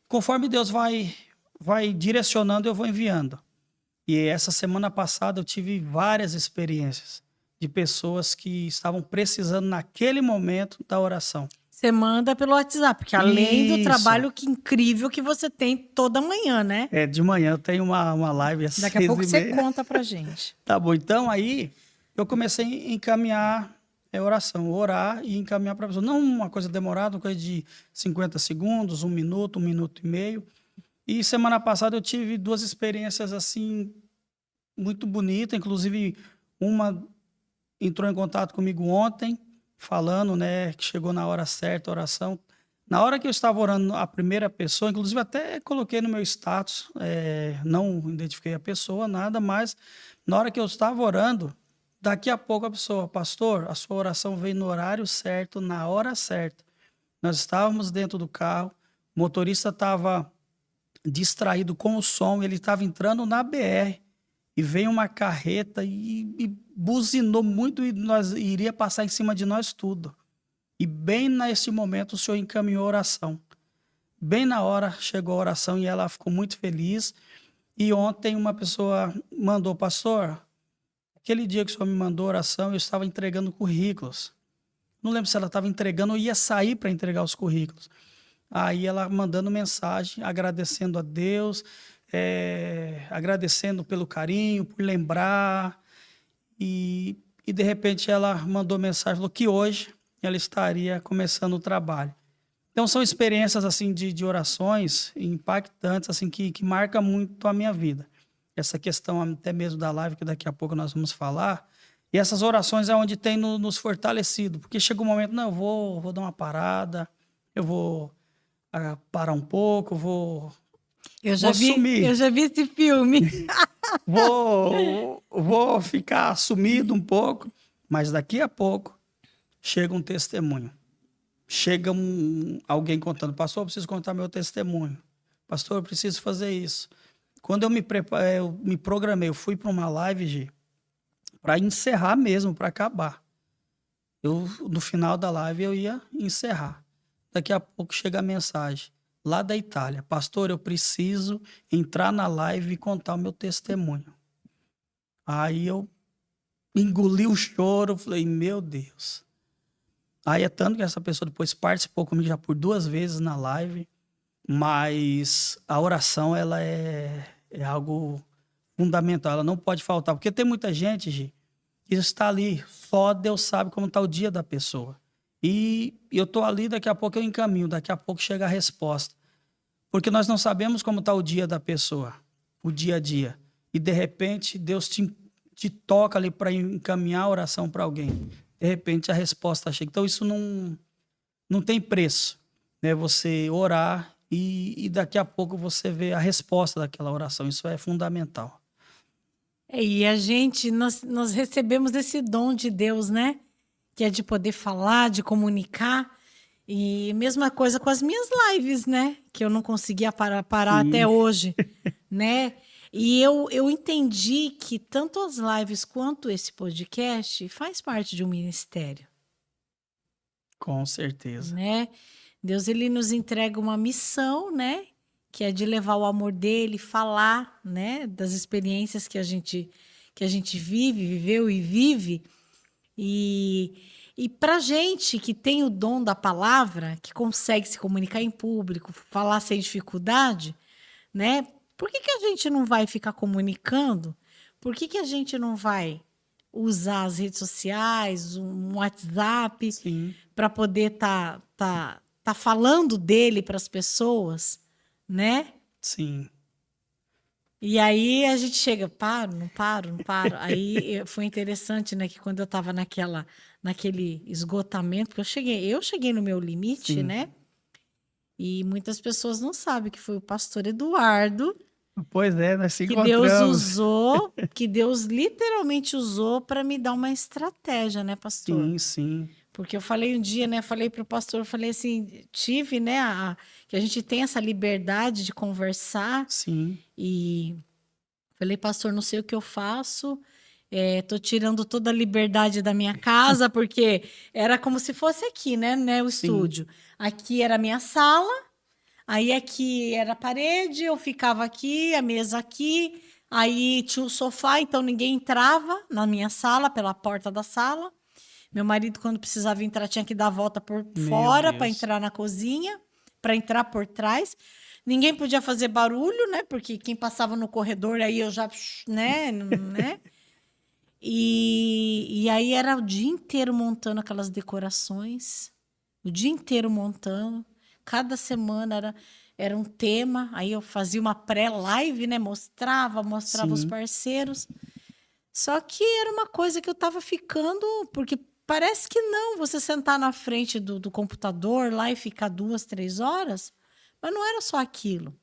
conforme Deus vai direcionando, eu vou enviando. E essa semana passada eu tive várias experiências de pessoas que estavam precisando naquele momento da oração. Você manda pelo WhatsApp, porque além do trabalho incrível que você tem toda manhã, né? De manhã eu tenho uma live às 6h30. Daqui a pouco você conta pra gente. Tá bom, então aí eu comecei a encaminhar é oração, orar e encaminhar para a pessoa. Não uma coisa demorada, uma coisa de 50 segundos, 1 minuto e meio. E semana passada eu tive 2 experiências assim muito bonitas, inclusive uma entrou em contato comigo ontem, falando, né, que chegou na hora certa a oração. Na hora que eu estava orando a primeira pessoa, inclusive até coloquei no meu status, não identifiquei a pessoa, nada, mas na hora que eu estava orando, daqui a pouco a pessoa, pastor, a sua oração veio no horário certo, na hora certa. Nós estávamos dentro do carro, o motorista estava distraído com o som, ele estava entrando na BR e veio uma carreta e buzinou muito e iria passar em cima de nós tudo. E bem nesse momento o Senhor encaminhou a oração. Bem na hora chegou a oração e ela ficou muito feliz. E ontem uma pessoa mandou, pastor, aquele dia que o Senhor me mandou a oração, eu estava entregando currículos. Não lembro se ela estava entregando ou ia sair para entregar os currículos. Aí ela mandando mensagem, agradecendo a Deus, agradecendo pelo carinho, por lembrar. E de repente ela mandou mensagem, falou que hoje ela estaria começando o trabalho. Então são experiências assim de orações impactantes assim que marcam muito a minha vida. Essa questão até mesmo da live que daqui a pouco nós vamos falar. E essas orações é onde tem nos fortalecido, porque chega um momento, não, eu vou dar uma parada, eu vou parar um pouco, vou sumir. Eu já vi esse filme. vou ficar sumido um pouco, mas daqui a pouco chega um testemunho. Chega alguém contando, pastor, eu preciso contar meu testemunho. Pastor, eu preciso fazer isso. Quando eu me programei, eu fui para uma live, para encerrar mesmo, para acabar. No final da live eu ia encerrar. Daqui a pouco chega a mensagem lá da Itália. Pastor, eu preciso entrar na live e contar o meu testemunho. Aí eu engoli o choro, falei, meu Deus. Aí é tanto que essa pessoa depois participou comigo já por 2 vezes na live, mas a oração ela é algo fundamental, ela não pode faltar, porque tem muita gente, Gi, que está ali, só Deus sabe como está o dia da pessoa. E eu estou ali, daqui a pouco eu encaminho, daqui a pouco chega a resposta. Porque nós não sabemos como está o dia da pessoa, o dia a dia. E de repente Deus te toca ali para encaminhar a oração para alguém. De repente a resposta chega. Então isso não tem preço, né? Você orar e daqui a pouco você vê a resposta daquela oração. Isso é fundamental. E nós recebemos esse dom de Deus, né? Que é de poder falar, de comunicar. E mesma coisa com as minhas lives, né? Que eu não conseguia parar até hoje, né? E eu entendi que tanto as lives quanto esse podcast faz parte de um ministério. Com certeza. Né? Deus, ele nos entrega uma missão, né? Que é de levar o amor dele, falar, né? Das experiências que a gente viveu e vive. E para gente que tem o dom da palavra, que consegue se comunicar em público, falar sem dificuldade, né? Por que a gente não vai ficar comunicando? Por que a gente não vai usar as redes sociais, um WhatsApp, para poder tá falando dele para as pessoas, né? Sim. E aí a gente chega, não paro. Aí foi interessante, né, que quando eu estava naquele esgotamento, porque eu cheguei no meu limite, Sim. né? E muitas pessoas não sabem que foi o pastor Eduardo. Pois é, nós se encontramos. Que Deus literalmente usou para me dar uma estratégia, né, pastor? Sim. Porque eu falei um dia, né, falei para o pastor, falei assim, tive, né, que a gente tem essa liberdade de conversar. Sim. E falei, pastor, não sei o que eu faço, tô tirando toda a liberdade da minha casa, porque era como se fosse aqui, né, o estúdio. Aqui era a minha sala, aí aqui era a parede, eu ficava aqui, a mesa aqui, aí tinha o sofá, então ninguém entrava na minha sala, pela porta da sala. Meu marido, quando precisava entrar, tinha que dar a volta por fora para entrar na cozinha, para entrar por trás. Ninguém podia fazer barulho, né? Porque quem passava no corredor, aí eu já, né? E aí era o dia inteiro montando aquelas decorações, o dia inteiro montando. Cada semana era um tema. Aí eu fazia uma pré-live, né? Mostrava os Sim. parceiros. Só que era uma coisa que eu tava ficando, porque parece que não, você sentar na frente do computador lá e ficar 2, 3 horas, mas não era só aquilo.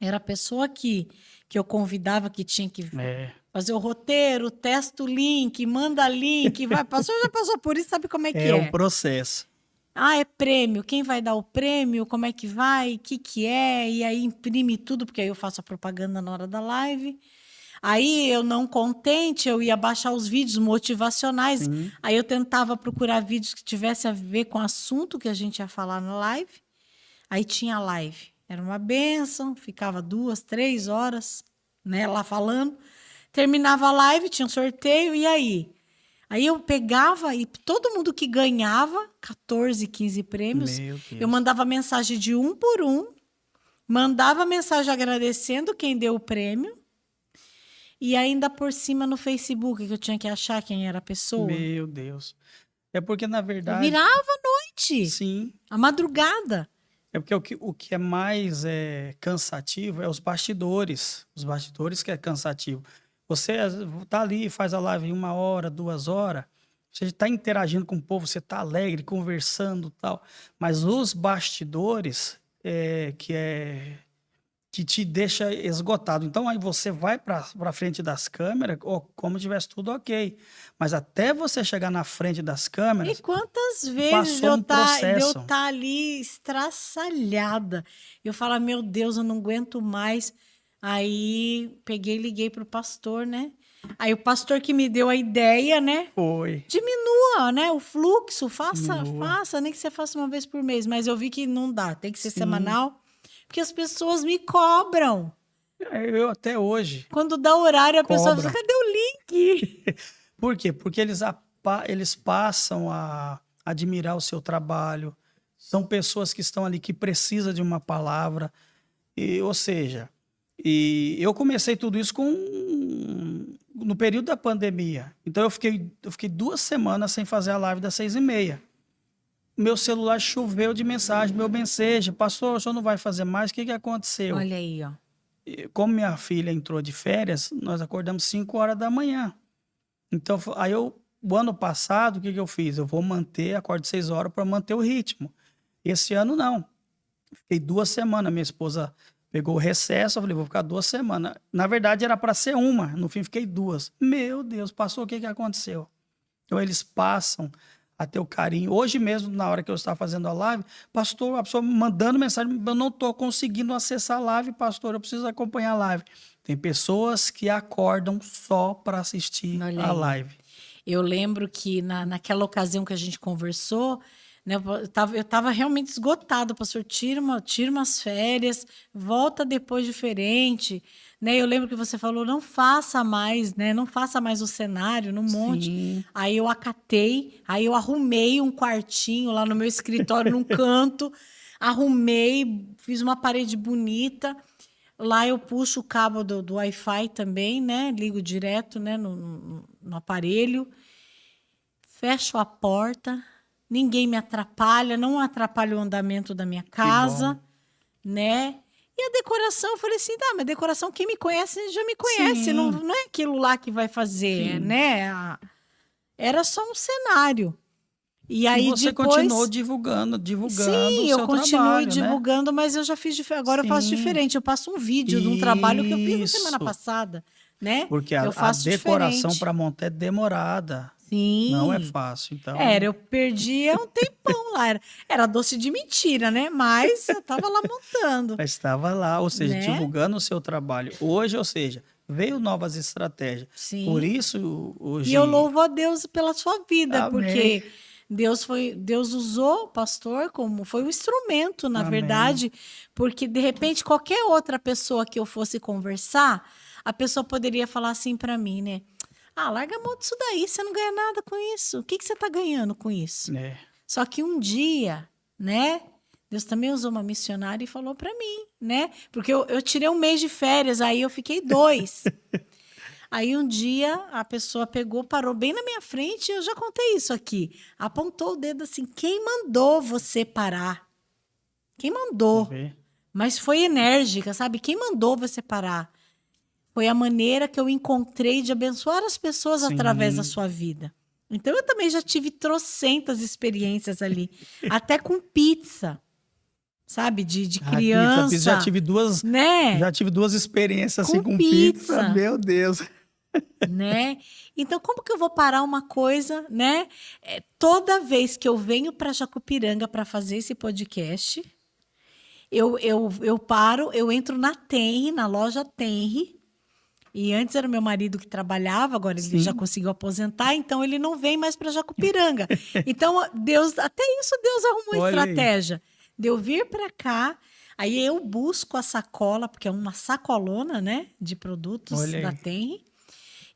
Era a pessoa que eu convidava que tinha que É. fazer o roteiro, testa o link, manda link, vai. Passou, já passou por isso, sabe como é que É um é? processo. Ah, é prêmio. Quem vai dar o prêmio? Como é que vai? O que é? E aí imprime tudo, porque aí eu faço a propaganda na hora da live. Aí eu não contente, eu ia baixar os vídeos motivacionais. Sim. Aí eu tentava procurar vídeos que tivesse a ver com o assunto que a gente ia falar na live. Aí tinha a live. Era uma bênção, ficava 2, 3 horas, né, lá falando. Terminava a live, tinha um sorteio, e aí? Aí eu pegava e todo mundo que ganhava 14, 15 prêmios, Meu eu Deus. mandava mensagem de um por um, mandava mensagem agradecendo quem deu o prêmio, e ainda por cima no Facebook, que eu tinha que achar quem era a pessoa. Meu Deus. É porque, na verdade, Virava a noite, sim. a madrugada. É porque o que é mais cansativo é os bastidores. Os bastidores que é cansativo. Você tá ali, faz a live em 1 hora, 2 horas. Você está interagindo com o povo, você está alegre, conversando e tal. Mas os bastidores que te deixa esgotado. Então aí você vai para frente das câmeras, como se tivesse tudo ok. Mas até você chegar na frente das E câmeras, quantas vezes passou um de eu processo. tá ali estraçalhada. Eu falo, meu Deus, eu não aguento mais. Aí peguei e liguei pro pastor, né? Aí o pastor que me deu a ideia, né? Foi. Diminua, né? O fluxo, faça, Diminua. faça, nem que você faça uma vez por mês. Mas eu vi que não dá, tem que ser Sim. semanal, porque as pessoas me cobram. Eu até hoje Quando dá horário, a pessoa fala, cobram. cadê o link? Por quê? Porque eles passam a admirar o seu trabalho. São pessoas que estão ali que precisam de uma palavra. Ou seja, eu comecei tudo isso no período da pandemia. Então eu fiquei 2 semanas sem fazer a live das 6h30. Meu celular choveu de mensagem, meu mensagem, pastor, o senhor não vai fazer mais? O que aconteceu? Olha aí, ó. Como minha filha entrou de férias, nós acordamos 5 horas da manhã. Então, aí o ano passado, o que eu fiz? Eu vou acordo 6 horas para manter o ritmo. Esse ano, não. Fiquei 2 semanas. Minha esposa pegou o recesso, eu falei, vou ficar 2 semanas. Na verdade, era para ser uma. No fim, fiquei 2. Meu Deus, passou, o que aconteceu? Então, eles passam a ter o carinho. Hoje mesmo, na hora que eu estava fazendo a live, pastor, a pessoa me mandando mensagem, eu não estou conseguindo acessar a live, pastor, eu preciso acompanhar a live. Tem pessoas que acordam só para assistir Olha a aí. live. Eu lembro que naquela ocasião que a gente conversou, né, eu tava realmente esgotada. Pastor, tira umas férias, volta depois diferente. Né? Eu lembro que você falou, não faça mais, né? Não faça mais o cenário, não monte. Sim. Aí eu acatei, aí eu arrumei um quartinho lá no meu escritório, num canto, arrumei, fiz uma parede bonita. Lá eu puxo o cabo do Wi-Fi também, né? Ligo direto, né? No aparelho. Fecho a porta. Ninguém me atrapalha. Não atrapalha o andamento da minha Que bom. casa, né? E a decoração, eu falei assim, tá, mas decoração, quem me conhece já me conhece. Não, Sim, não é aquilo lá que vai fazer, sim. né? Era só um cenário. E E aí você continuou depois... divulgando Sim, o eu seu continuo trabalho, né? divulgando, mas eu já fiz agora eu faço Sim, diferente. Eu passo um vídeo de um trabalho que eu fiz na semana isso. passada, né? Porque Eu a faço decoração diferente. para montar é demorada. Não é Sim. fácil. Era, Então, eu perdia um tempão lá. Era doce de mentira, né? Mas eu tava lá montando, já estava lá, ou seja, né? divulgando o seu trabalho. Hoje, ou seja, veio novas estratégias. Por Sim. isso, E eu hoje. louvo a Deus pela sua vida, Amém. porque Deus usou o pastor como foi um instrumento, na Amém. verdade, porque de repente qualquer outra pessoa que eu fosse conversar, a pessoa poderia falar assim para mim, né? Ah, larga a mão disso daí, você não ganha nada com isso. O que você está ganhando com isso? É, Só que um dia, né? Deus também usou uma missionária e falou para mim, né? Porque eu tirei um mês de férias, aí eu fiquei 2. Aí um dia a pessoa pegou, parou bem na minha frente, eu já contei isso aqui. Apontou o dedo assim: quem mandou você parar? Quem mandou? Vê. Mas foi enérgica, sabe? Quem mandou você parar? Foi a maneira que eu encontrei de abençoar as pessoas através da Sim. sua vida. Então eu também já tive trocentas experiências ali, até com pizza, sabe? De Pizza. Já criança, tive duas, né? já tive duas experiências assim Com com pizza. pizza. Meu Deus. Né? Então, como que eu vou parar uma coisa, né? Toda vez que eu venho para Jacupiranga para fazer esse podcast, eu paro, eu entro na Tenri, na loja Tenri, e antes era o meu marido que trabalhava, agora ele já Sim. conseguiu aposentar, então ele não vem mais para Jacupiranga. Então, Deus, até isso Deus arrumou Olha aí. estratégia de eu vir para cá. Aí eu busco a sacola, porque é uma sacolona, né, de produtos Olha da aí. Tenri.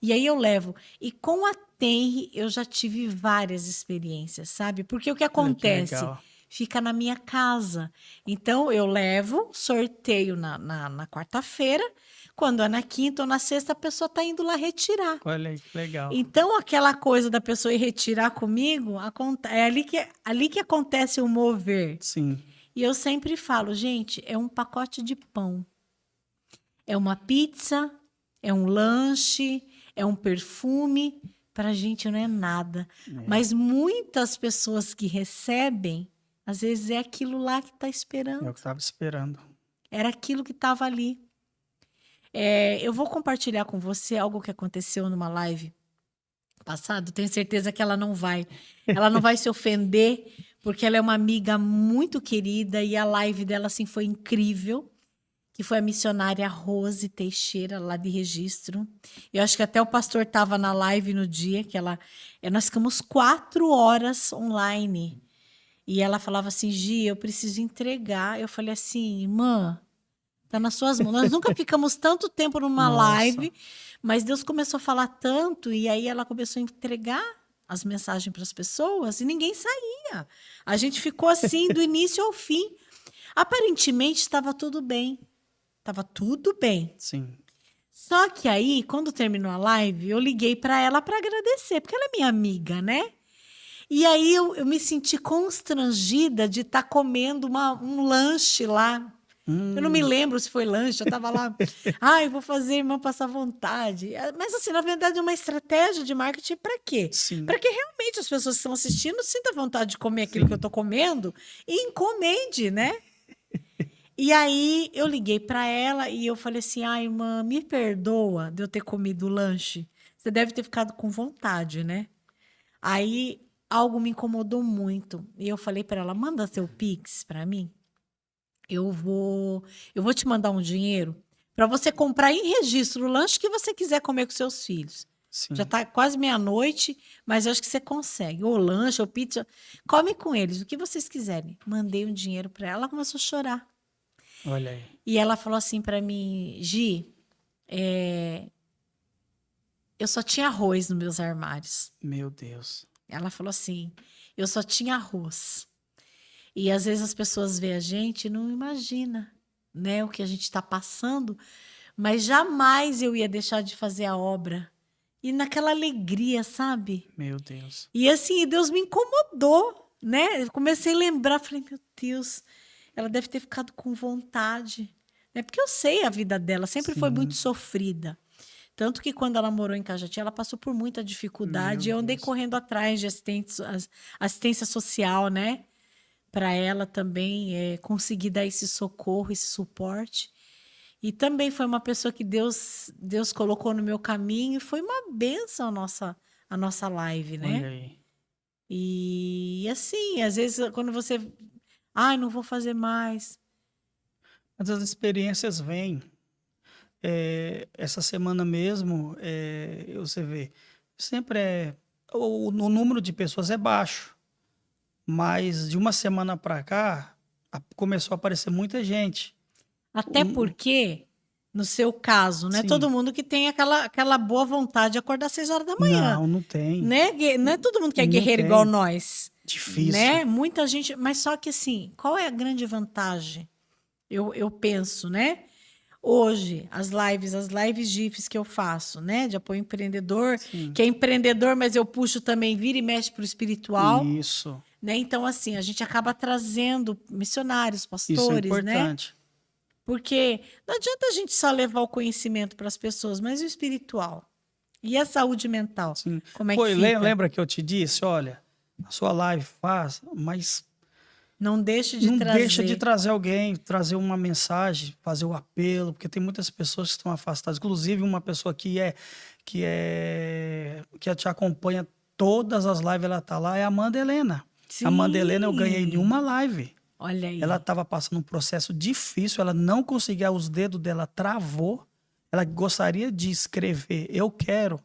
E aí eu levo. E com a Tenri eu já tive várias experiências, sabe? Porque o que Olha que acontece? legal. Fica na minha casa. Então eu levo, sorteio na quarta-feira. Quando é na quinta ou na sexta, a pessoa está indo lá retirar. Olha aí, que legal. Então aquela coisa da pessoa ir retirar comigo, é ali que acontece o mover. Sim. E eu sempre falo, gente, é um pacote de pão. É uma pizza, é um lanche, é um perfume. Para a gente não é nada. Mas muitas pessoas que recebem, às vezes é aquilo lá que está É esperando. o que eu estava esperando. Era aquilo que estava ali. Eu vou compartilhar com você algo que aconteceu numa live passada. Tenho certeza que ela não vai se ofender, porque ela é uma amiga muito querida e a live dela assim foi incrível. Que foi a missionária Rose Teixeira, lá de Registro. Eu acho que até o pastor estava na live no dia que nós ficamos 4 horas online. E ela falava assim, Gi, eu preciso entregar. Eu falei assim, irmã, tá nas suas mãos. Nós nunca ficamos tanto tempo numa Nossa. live, mas Deus começou a falar tanto, e aí ela começou a entregar as mensagens para as pessoas, e ninguém saía. A gente ficou assim, do início ao fim. Aparentemente, estava tudo bem. Tava tudo bem. Sim. Só que aí, quando terminou a live, eu liguei para ela para agradecer, porque ela é minha amiga, né? E aí eu me senti constrangida de estar comendo um lanche lá. Eu não me lembro se foi lanche, eu tava lá. Eu vou fazer a irmã passar vontade. Mas assim, na verdade, é uma estratégia de marketing para quê? Sim. Para que realmente as pessoas que estão assistindo sintam vontade de comer aquilo que eu tô comendo e encomende, né? E aí eu liguei para ela e eu falei assim, irmã, me perdoa de eu ter comido o lanche. Você deve ter ficado com vontade, né? Aí algo me incomodou muito. E eu falei para ela, manda seu Pix para mim. Eu vou te mandar um dinheiro para você comprar em registro o lanche que você quiser comer com seus filhos. Sim. Já tá quase meia-noite, mas eu acho que você consegue. Ou lanche, ou pizza. Come com eles, o que vocês quiserem. Mandei um dinheiro para ela, ela começou a chorar. Olha aí. E ela falou assim para mim, Gi, eu só tinha arroz nos meus armários. Meu Deus. Ela falou assim, eu só tinha arroz. E às vezes as pessoas veem a gente e não imagina, né, o que a gente está passando, mas jamais eu ia deixar de fazer a obra. E naquela alegria, sabe? Meu Deus. E assim, Deus me incomodou, né? Eu comecei a lembrar, falei, meu Deus, ela deve ter ficado com vontade. Né? Porque eu sei a vida dela, sempre foi muito sofrida. Tanto que quando ela morou em Cajati, ela passou por muita dificuldade. Meu Eu andei Deus. correndo atrás de assistência social, né? Para ela também conseguir dar esse socorro, esse suporte. E também foi uma pessoa que Deus colocou no meu caminho e foi uma bênção a nossa live, né? Olha aí. E assim, às vezes quando você... não vou fazer mais. Mas as experiências vêm. Essa semana mesmo, você vê, sempre o número de pessoas é baixo, mas de uma semana para cá começou a aparecer muita gente. Até porque, no seu caso, não é Sim. todo mundo que tem aquela boa vontade de acordar às 6 horas da manhã. Não tem. Né? Não é todo mundo que é Não guerreiro tem. igual nós. Difícil. Né? Muita gente... Mas só que assim, qual é a grande vantagem? Eu penso, né? Hoje, as lives GIFs que eu faço, né? De apoio empreendedor, Sim. que é empreendedor, mas eu puxo também, vira e mexe para o espiritual. Isso. Né? Então, assim, a gente acaba trazendo missionários, Isso é pastores, né? importante. Porque não adianta a gente só levar o conhecimento para as pessoas, mas o espiritual. E a saúde mental? Sim. Como é Pô, que e fica? lembra que eu te disse, olha, a sua live faz, mas Não deixe de não deixa de trazer. trazer alguém, trazer uma mensagem, fazer o apelo, porque tem muitas pessoas que estão afastadas, inclusive uma pessoa que te acompanha todas as lives, ela tá lá, é a Amanda Helena. A Amanda Helena eu ganhei em Sim. uma live. Olha aí. Ela estava passando um processo difícil, ela não conseguia, os dedos dela travou. Ela gostaria de escrever, eu quero.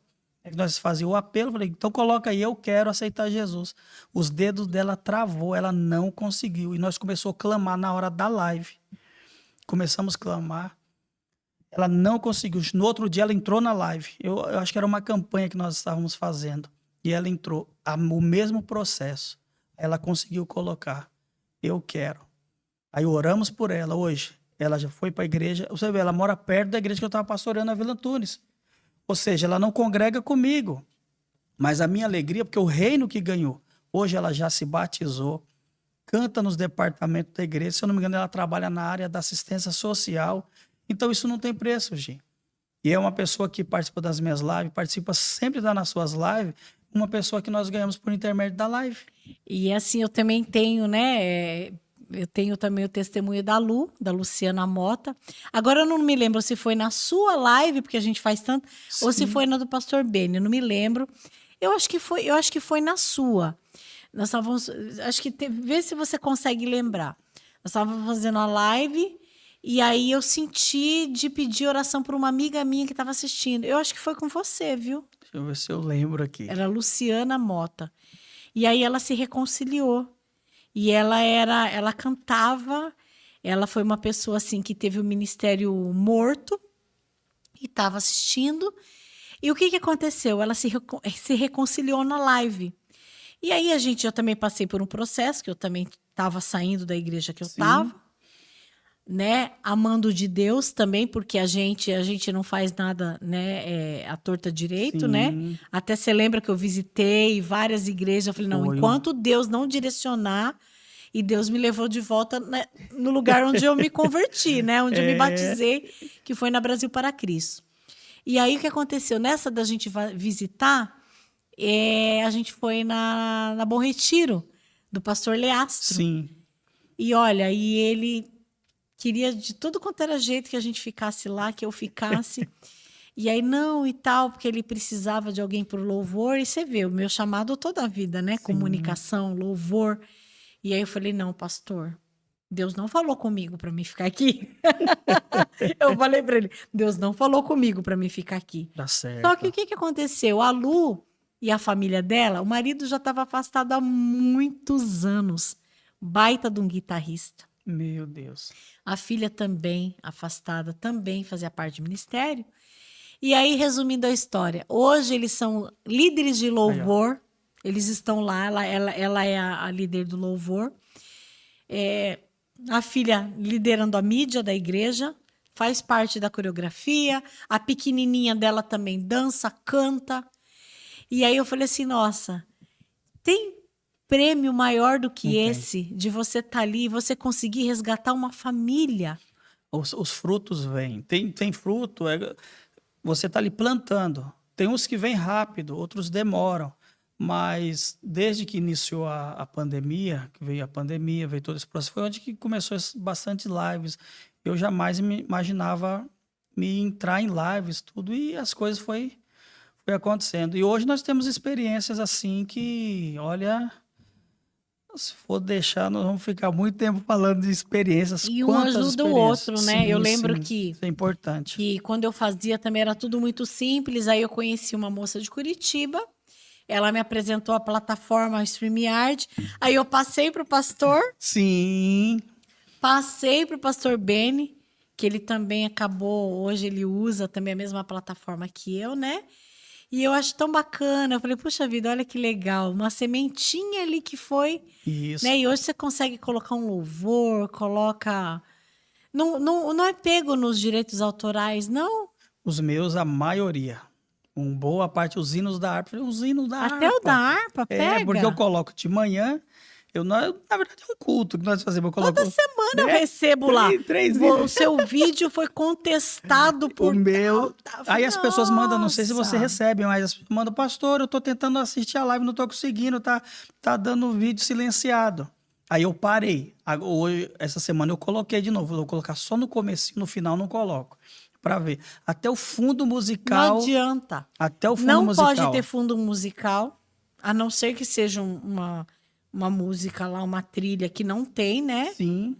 Nós fazíamos o apelo, falei, então coloca aí, eu quero aceitar Jesus. Os dedos dela travou, ela não conseguiu. E nós começamos a clamar na hora da live. Começamos a clamar. Ela não conseguiu. No outro dia ela entrou na live. Eu acho que era uma campanha que nós estávamos fazendo. E ela entrou. O mesmo processo. Ela conseguiu colocar. Eu quero. Aí oramos por ela hoje. Ela já foi para a igreja. Você vê, ela mora perto da igreja que eu estava pastoreando na Vila Antunes. Ou seja, ela não congrega comigo. Mas a minha alegria, porque o reino que ganhou. Hoje ela já se batizou, canta nos departamentos da igreja. Se eu não me engano, ela trabalha na área da assistência social. Então isso não tem preço, Gi. E é uma pessoa que participa das minhas lives, participa sempre das suas lives, uma pessoa que nós ganhamos por intermédio da live. E assim, eu também tenho, né? Eu tenho também o testemunho da da Luciana Mota. Agora eu não me lembro se foi na sua live, porque a gente faz tanto, ou se Sim. foi na do Pastor Beni, eu não me lembro. Eu acho que foi na sua. Nós estávamos, acho que vê se você consegue lembrar. Nós estávamos fazendo a live e aí eu senti de pedir oração por uma amiga minha que estava assistindo. Eu acho que foi com você, viu? Deixa eu ver se eu lembro aqui. Era Luciana Mota. E aí ela se reconciliou. E ela cantava, ela foi uma pessoa assim que teve o ministério morto e estava assistindo. E o que aconteceu? Ela se reconciliou na live. E aí eu também passei por um processo, que eu também estava saindo da igreja que eu estava, né? Amando de Deus também, porque a gente não faz nada, né, à torta direito, né? Sim. Até você lembra que eu visitei várias igrejas, eu falei, não, Foi. enquanto Deus não direcionar, e Deus me levou de volta, né, no lugar onde eu me converti, né? Onde eu me batizei, que foi na Brasil para Cristo. E aí o que aconteceu? Nessa da gente visitar, a gente foi na Bom Retiro, do pastor Leastro. Sim. E olha, e ele queria de tudo quanto era jeito que a gente ficasse lá, que eu ficasse. E aí, não, e tal, porque ele precisava de alguém por louvor. E você vê, o meu chamado toda a vida, né? Sim. Comunicação, louvor. E aí eu falei, não, pastor, Deus não falou comigo para mim ficar aqui. Eu falei para ele, Deus não falou comigo para mim ficar aqui. Tá certo. Só que o que aconteceu? A Lu e a família dela, o marido já estava afastado há muitos anos. Baita de um guitarrista. Meu Deus. A filha também, afastada, também fazia parte do ministério. E aí, resumindo a história, hoje eles são líderes de louvor. Aí, eles estão lá, ela é a líder do louvor. A filha liderando a mídia da igreja, faz parte da coreografia. A pequenininha dela também dança, canta. E aí eu falei assim, nossa, tem prêmio maior do que esse de você estar ali e você conseguir resgatar uma família? Os frutos vêm. Tem fruto, você está ali plantando. Tem uns que vêm rápido, outros demoram. Mas desde que iniciou a pandemia, que veio a pandemia, veio todo esse processo, foi onde que começou bastante lives. Eu jamais me imaginava me entrar em lives, tudo, e as coisas foi acontecendo. E hoje nós temos experiências assim que, olha, se for deixar, nós vamos ficar muito tempo falando de experiências. E um ajuda o outro, né? Sim, eu lembro sim, que isso é importante. Que quando eu fazia também era tudo muito simples. Aí eu conheci uma moça de Curitiba. Ela me apresentou a plataforma StreamYard. Aí eu passei para o pastor. Sim. Passei para o pastor Beni, que ele também acabou, hoje ele usa também a mesma plataforma que eu, né? E eu acho tão bacana. Eu falei, puxa vida, olha que legal. Uma sementinha ali que foi. Isso. Né? E hoje você consegue colocar um louvor, coloca... não é pego nos direitos autorais, não? Os meus, a maioria. Boa parte, os hinos da harpa. Os hinos da Até o da harpa É, porque eu pega? coloco de manhã. Na verdade, é um culto que nós fazemos. Eu coloco, Toda semana eu né, recebo lá. três O hinos. seu vídeo foi contestado O por meu. tal. Aí as pessoas mandam, não sei se você Nossa. recebe, mas as pessoas mandam, pastor, eu tô tentando assistir a live, não tô conseguindo, tá dando o vídeo silenciado. Aí eu parei. Hoje, essa semana eu coloquei de novo. Eu vou colocar só no começo, no final não coloco. Pra ver. Até o fundo musical. Não adianta. Até o fundo Não musical. pode ter fundo musical, a não ser que seja uma música lá, uma trilha que não tem, né? Sim.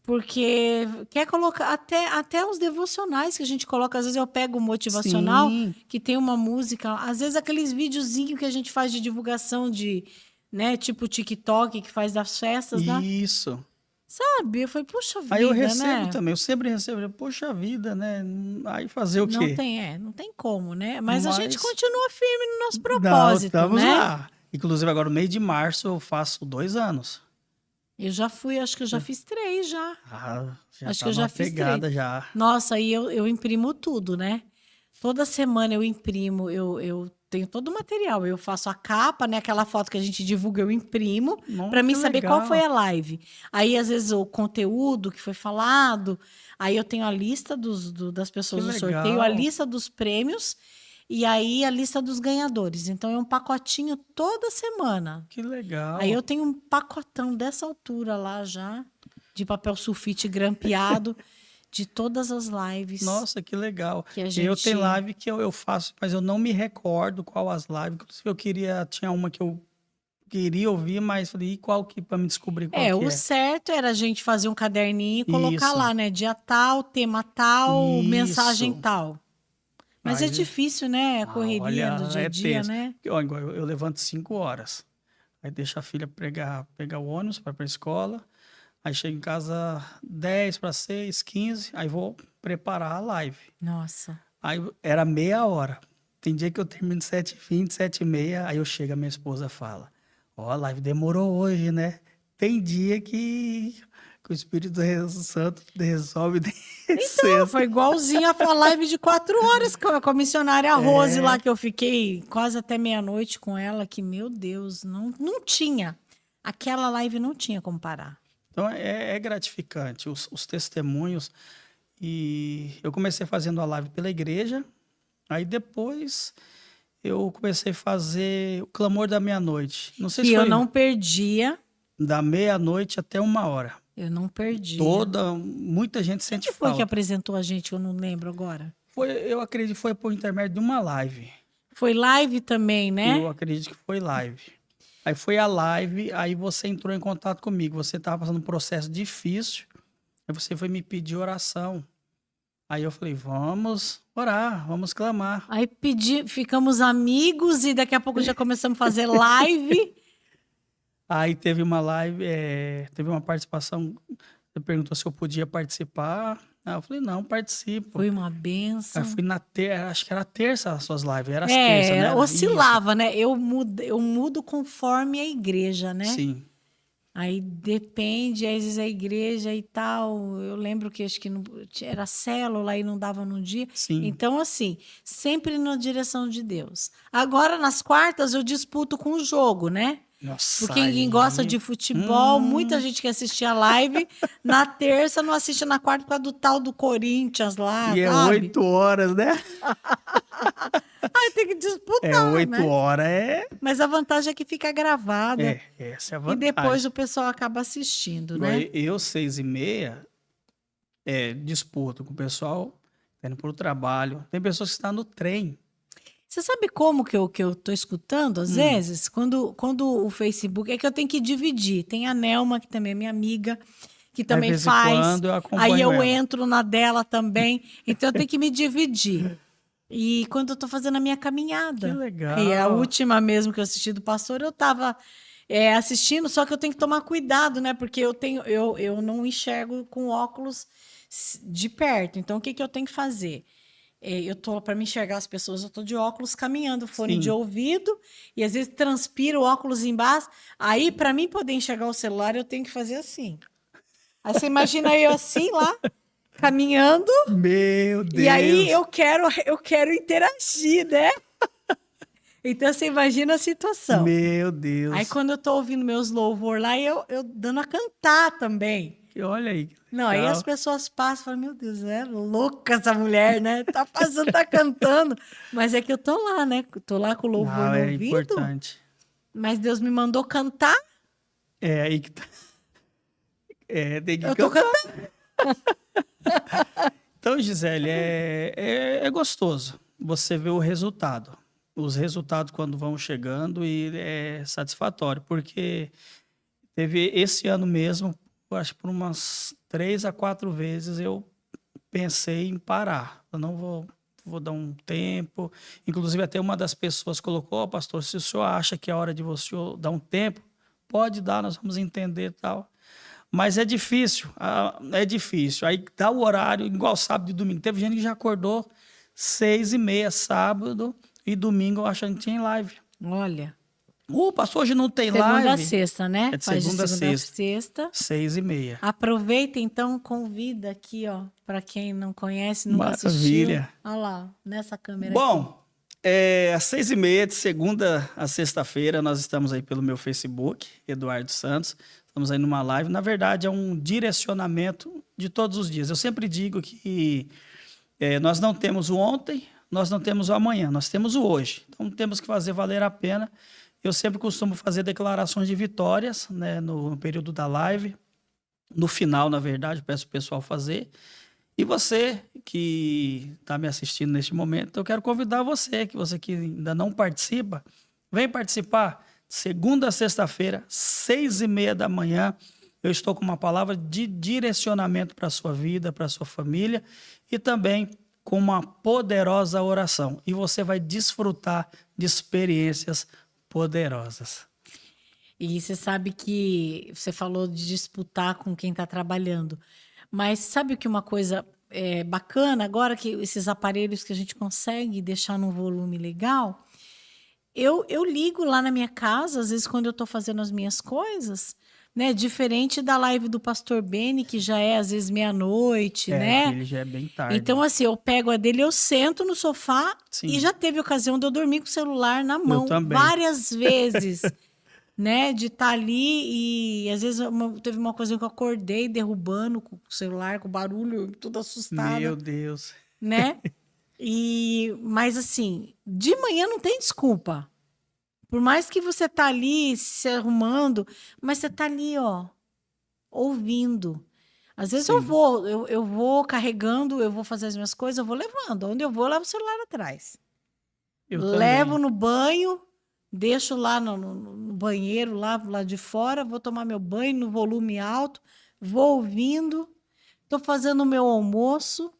Porque quer colocar até os devocionais que a gente coloca, às vezes eu pego o motivacional, Sim. que tem uma música, às vezes aqueles videozinhos que a gente faz de divulgação de, né, tipo o TikTok que faz das festas, né? Isso. Sabe? Eu falei, puxa vida, Aí eu recebo né? também, eu sempre recebo, poxa vida, né? Aí fazer o quê? Não tem como, né? Mas a gente Mas continua firme no nosso não, propósito, estamos né? lá. Inclusive agora no mês de março eu faço 2 anos. Eu já fui, acho que eu já fiz 3 já. Já Acho tá que eu já numa fiz pegada 3. já. Nossa, aí eu imprimo tudo, né? Toda semana eu imprimo, eu tenho todo o material. Eu faço a capa, né? Aquela foto que a gente divulga, eu imprimo, Não, para mim que saber qual foi legal. a live. Aí, às vezes, o conteúdo que foi falado, aí eu tenho a lista das Que pessoas do sorteio, a legal. lista dos prêmios e aí a lista dos ganhadores. Então, é um pacotinho toda semana. Que Aí legal. eu tenho um pacotão dessa altura lá já, de papel sulfite grampeado, de todas as lives Nossa, que legal. que a Eu tenho gente. live que eu faço, mas eu não me recordo qual as lives. Inclusive, tinha uma que eu queria ouvir, mas falei, e qual que, para me descobrir qual É, que o é? certo era a gente fazer um caderninho e colocar Isso, lá, né? Dia tal, tema tal, mensagem isso. tal. Mas é Aí, difícil, né? A correria do olha, dia a é dia, tenso. né? Ó, igual eu levanto 5 horas. Aí deixo a filha pegar o ônibus para ir pra escola. Aí chego em casa 10 para 6, 15. Aí vou preparar a live. Nossa. Aí era meia hora. Tem dia que eu termino 7h20, 7h30. Aí eu chego, a minha esposa fala: Ó, a live demorou hoje, né? Tem dia que o Espírito Santo resolve Então, descer. foi igualzinho a live de 4 horas com a missionária Rose lá, É. que eu fiquei quase até meia-noite com ela, que, meu Deus, não tinha. Aquela live não tinha como parar. Então é gratificante os testemunhos. E eu comecei fazendo a live pela igreja. Aí depois eu comecei a fazer o Clamor da Meia-Noite. Não sei Que se eu foi não perdia, da meia-noite até 1 hora. eu não perdia. Muita gente Quem sente que foi que falta. apresentou a gente? Eu não lembro agora. Eu acredito que foi por intermédio de uma live. Foi live também, né? Eu acredito que foi live. Aí foi a live, aí você entrou em contato comigo. Você estava passando um processo difícil. Aí você foi me pedir oração. Aí eu falei, vamos orar, vamos clamar. Aí ficamos amigos e daqui a pouco já começamos a fazer live. Aí teve uma live, teve uma participação. Você perguntou se eu podia participar. Aí eu falei, não, participo. Foi uma Aí benção. fui acho que era terça as suas lives, era as terças, né? Oscilava, né? Eu mudo conforme a igreja, né? Sim. Aí depende, às vezes a igreja e tal. Eu lembro que acho que não, era célula e não dava num dia. Sim. Então, assim, sempre na direção de Deus. Agora, nas quartas, eu disputo com o jogo, né? Nossa, Porque quem gosta de futebol, muita gente que assiste a live, na terça não assiste na quarta por causa do tal do Corinthians lá, E é sabe? 8 horas, né? Aí tem que disputar, 8 né? horas Mas a vantagem é que fica gravada. essa é a E vantagem. depois o pessoal acaba assistindo, Igual né? eu, 6h30, disputo com o pessoal, tá indo pro trabalho. Tem pessoas que estão no trem. Você sabe como que eu tô escutando, às vezes? Quando o Facebook... É que eu tenho que dividir. Tem a Nelma, que também é minha amiga, que De também vez em faz. quando eu Aí acompanho eu ela. entro na dela também. Então eu tenho que me dividir. E quando eu tô fazendo a minha caminhada. Que legal. Aí a última mesmo que eu assisti do pastor, eu tava assistindo, só que eu tenho que tomar cuidado, né? Porque eu não enxergo com óculos de perto. Então o que eu tenho que fazer? Para me enxergar as pessoas, eu tô de óculos caminhando, fone Sim. de ouvido, e às vezes transpiro o óculos embaixo. Aí, para mim poder enxergar o celular, eu tenho que fazer assim. Aí você imagina eu assim lá, caminhando, Meu Deus. e aí eu quero interagir, né? Então você imagina a situação. Meu Aí Deus. quando eu tô ouvindo meus louvor lá, eu dando a cantar também. Olha aí. Não, aí as Legal. pessoas passam e falam, meu Deus, é louca essa mulher, né? Tá passando, tá cantando. Mas é que eu tô lá, né? Tô lá com o louvor Não, no é ouvido, importante. mas Deus me mandou cantar, É aí que tá. É, tem que eu tô cantar. cantando. Então, Gisele, é gostoso você ver o resultado. Os resultados quando vão chegando e é satisfatório, porque teve esse ano mesmo, eu acho que por umas 3 a 4 vezes eu pensei em parar. Eu não vou dar um tempo. Inclusive, até uma das pessoas colocou, "Ó, pastor, se o senhor acha que é hora de você dar um tempo, pode dar, nós vamos entender e tal." Mas é difícil, é difícil. Aí dá o horário, igual sábado e domingo. Teve gente que já acordou 6h30 sábado e domingo achando que tinha live. Olha, Pastor, hoje não tem segunda a live? sexta, né? É de Faz de segunda a segunda a sexta, sexta. 6h30. Aproveita então, convida aqui, ó, para quem não conhece, nunca assistiu. Maravilha. Olha lá, nessa câmera aqui. Bom, às 6h30, de segunda a sexta-feira, nós estamos aí pelo meu Facebook, Eduardo Santos. Estamos aí numa live. Na verdade, é um direcionamento de todos os dias. Eu sempre digo que nós não temos o ontem, nós não temos o amanhã, nós temos o hoje. Então, temos que fazer valer a pena. Eu sempre costumo fazer declarações de vitórias, né, no período da live. No final, na verdade, peço o pessoal fazer. E você que está me assistindo neste momento, eu quero convidar você que ainda não participa, vem participar. Segunda a sexta-feira, 6h30 da manhã, eu estou com uma palavra de direcionamento para a sua vida, para a sua família e também com uma poderosa oração. E você vai desfrutar de experiências poderosas. E você sabe que você falou de disputar com quem está trabalhando. Mas sabe o que uma coisa bacana, agora que esses aparelhos que a gente consegue deixar num volume legal, eu ligo lá na minha casa, às vezes quando eu estou fazendo as minhas coisas, né? Diferente da live do Pastor Beni, que já é às vezes meia-noite, né? Ele já é bem tarde. Então, assim, eu pego a dele, eu sento no sofá. Sim. E já teve ocasião de eu dormir com o celular na mão também. várias vezes. Né, de estar ali e às vezes teve uma coisa que eu acordei derrubando com o celular, com o barulho, tudo assustada. Meu Deus. Né? Mas assim, de manhã não tem desculpa. Por mais que você tá ali se arrumando, mas você tá ali, ó, ouvindo. Às vezes Sim. eu vou carregando, eu vou fazer as minhas coisas, eu vou levando. Onde eu vou, eu levo o celular atrás. Eu levo também. no banho, deixo lá no banheiro, lá de fora, vou tomar meu banho no volume alto, vou ouvindo, estou fazendo o meu almoço.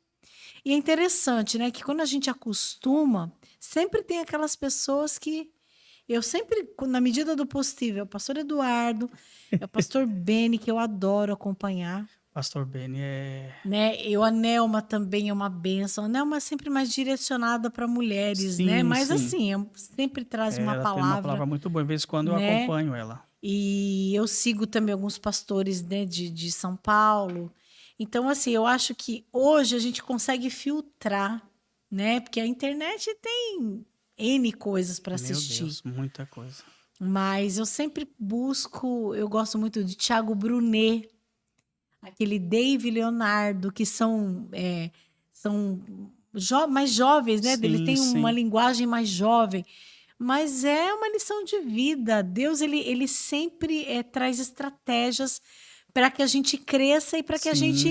E é interessante, né, que quando a gente acostuma, sempre tem aquelas pessoas que eu sempre, na medida do possível, é o pastor Eduardo, é o pastor Beni, que eu adoro acompanhar. Pastor Beni é... Né? A Nelma também é uma bênção. A Nelma é sempre mais direcionada para mulheres, sim, né? Mas sim. assim, sempre traz uma ela palavra. Tem uma palavra muito boa. De vez em quando né? Eu acompanho ela. E eu sigo também alguns pastores, né, de São Paulo. Então, assim, eu acho que hoje a gente consegue filtrar, né? Porque a internet tem N coisas para assistir. Meu Deus, muita coisa. Mas eu sempre busco, eu gosto muito de Thiago Brunet, aquele Dave Leonardo, que são mais jovens, né? Sim, Ele tem sim. uma linguagem mais jovem. Mas é uma lição de vida. Deus, ele sempre traz estratégias para que a gente cresça e para que a gente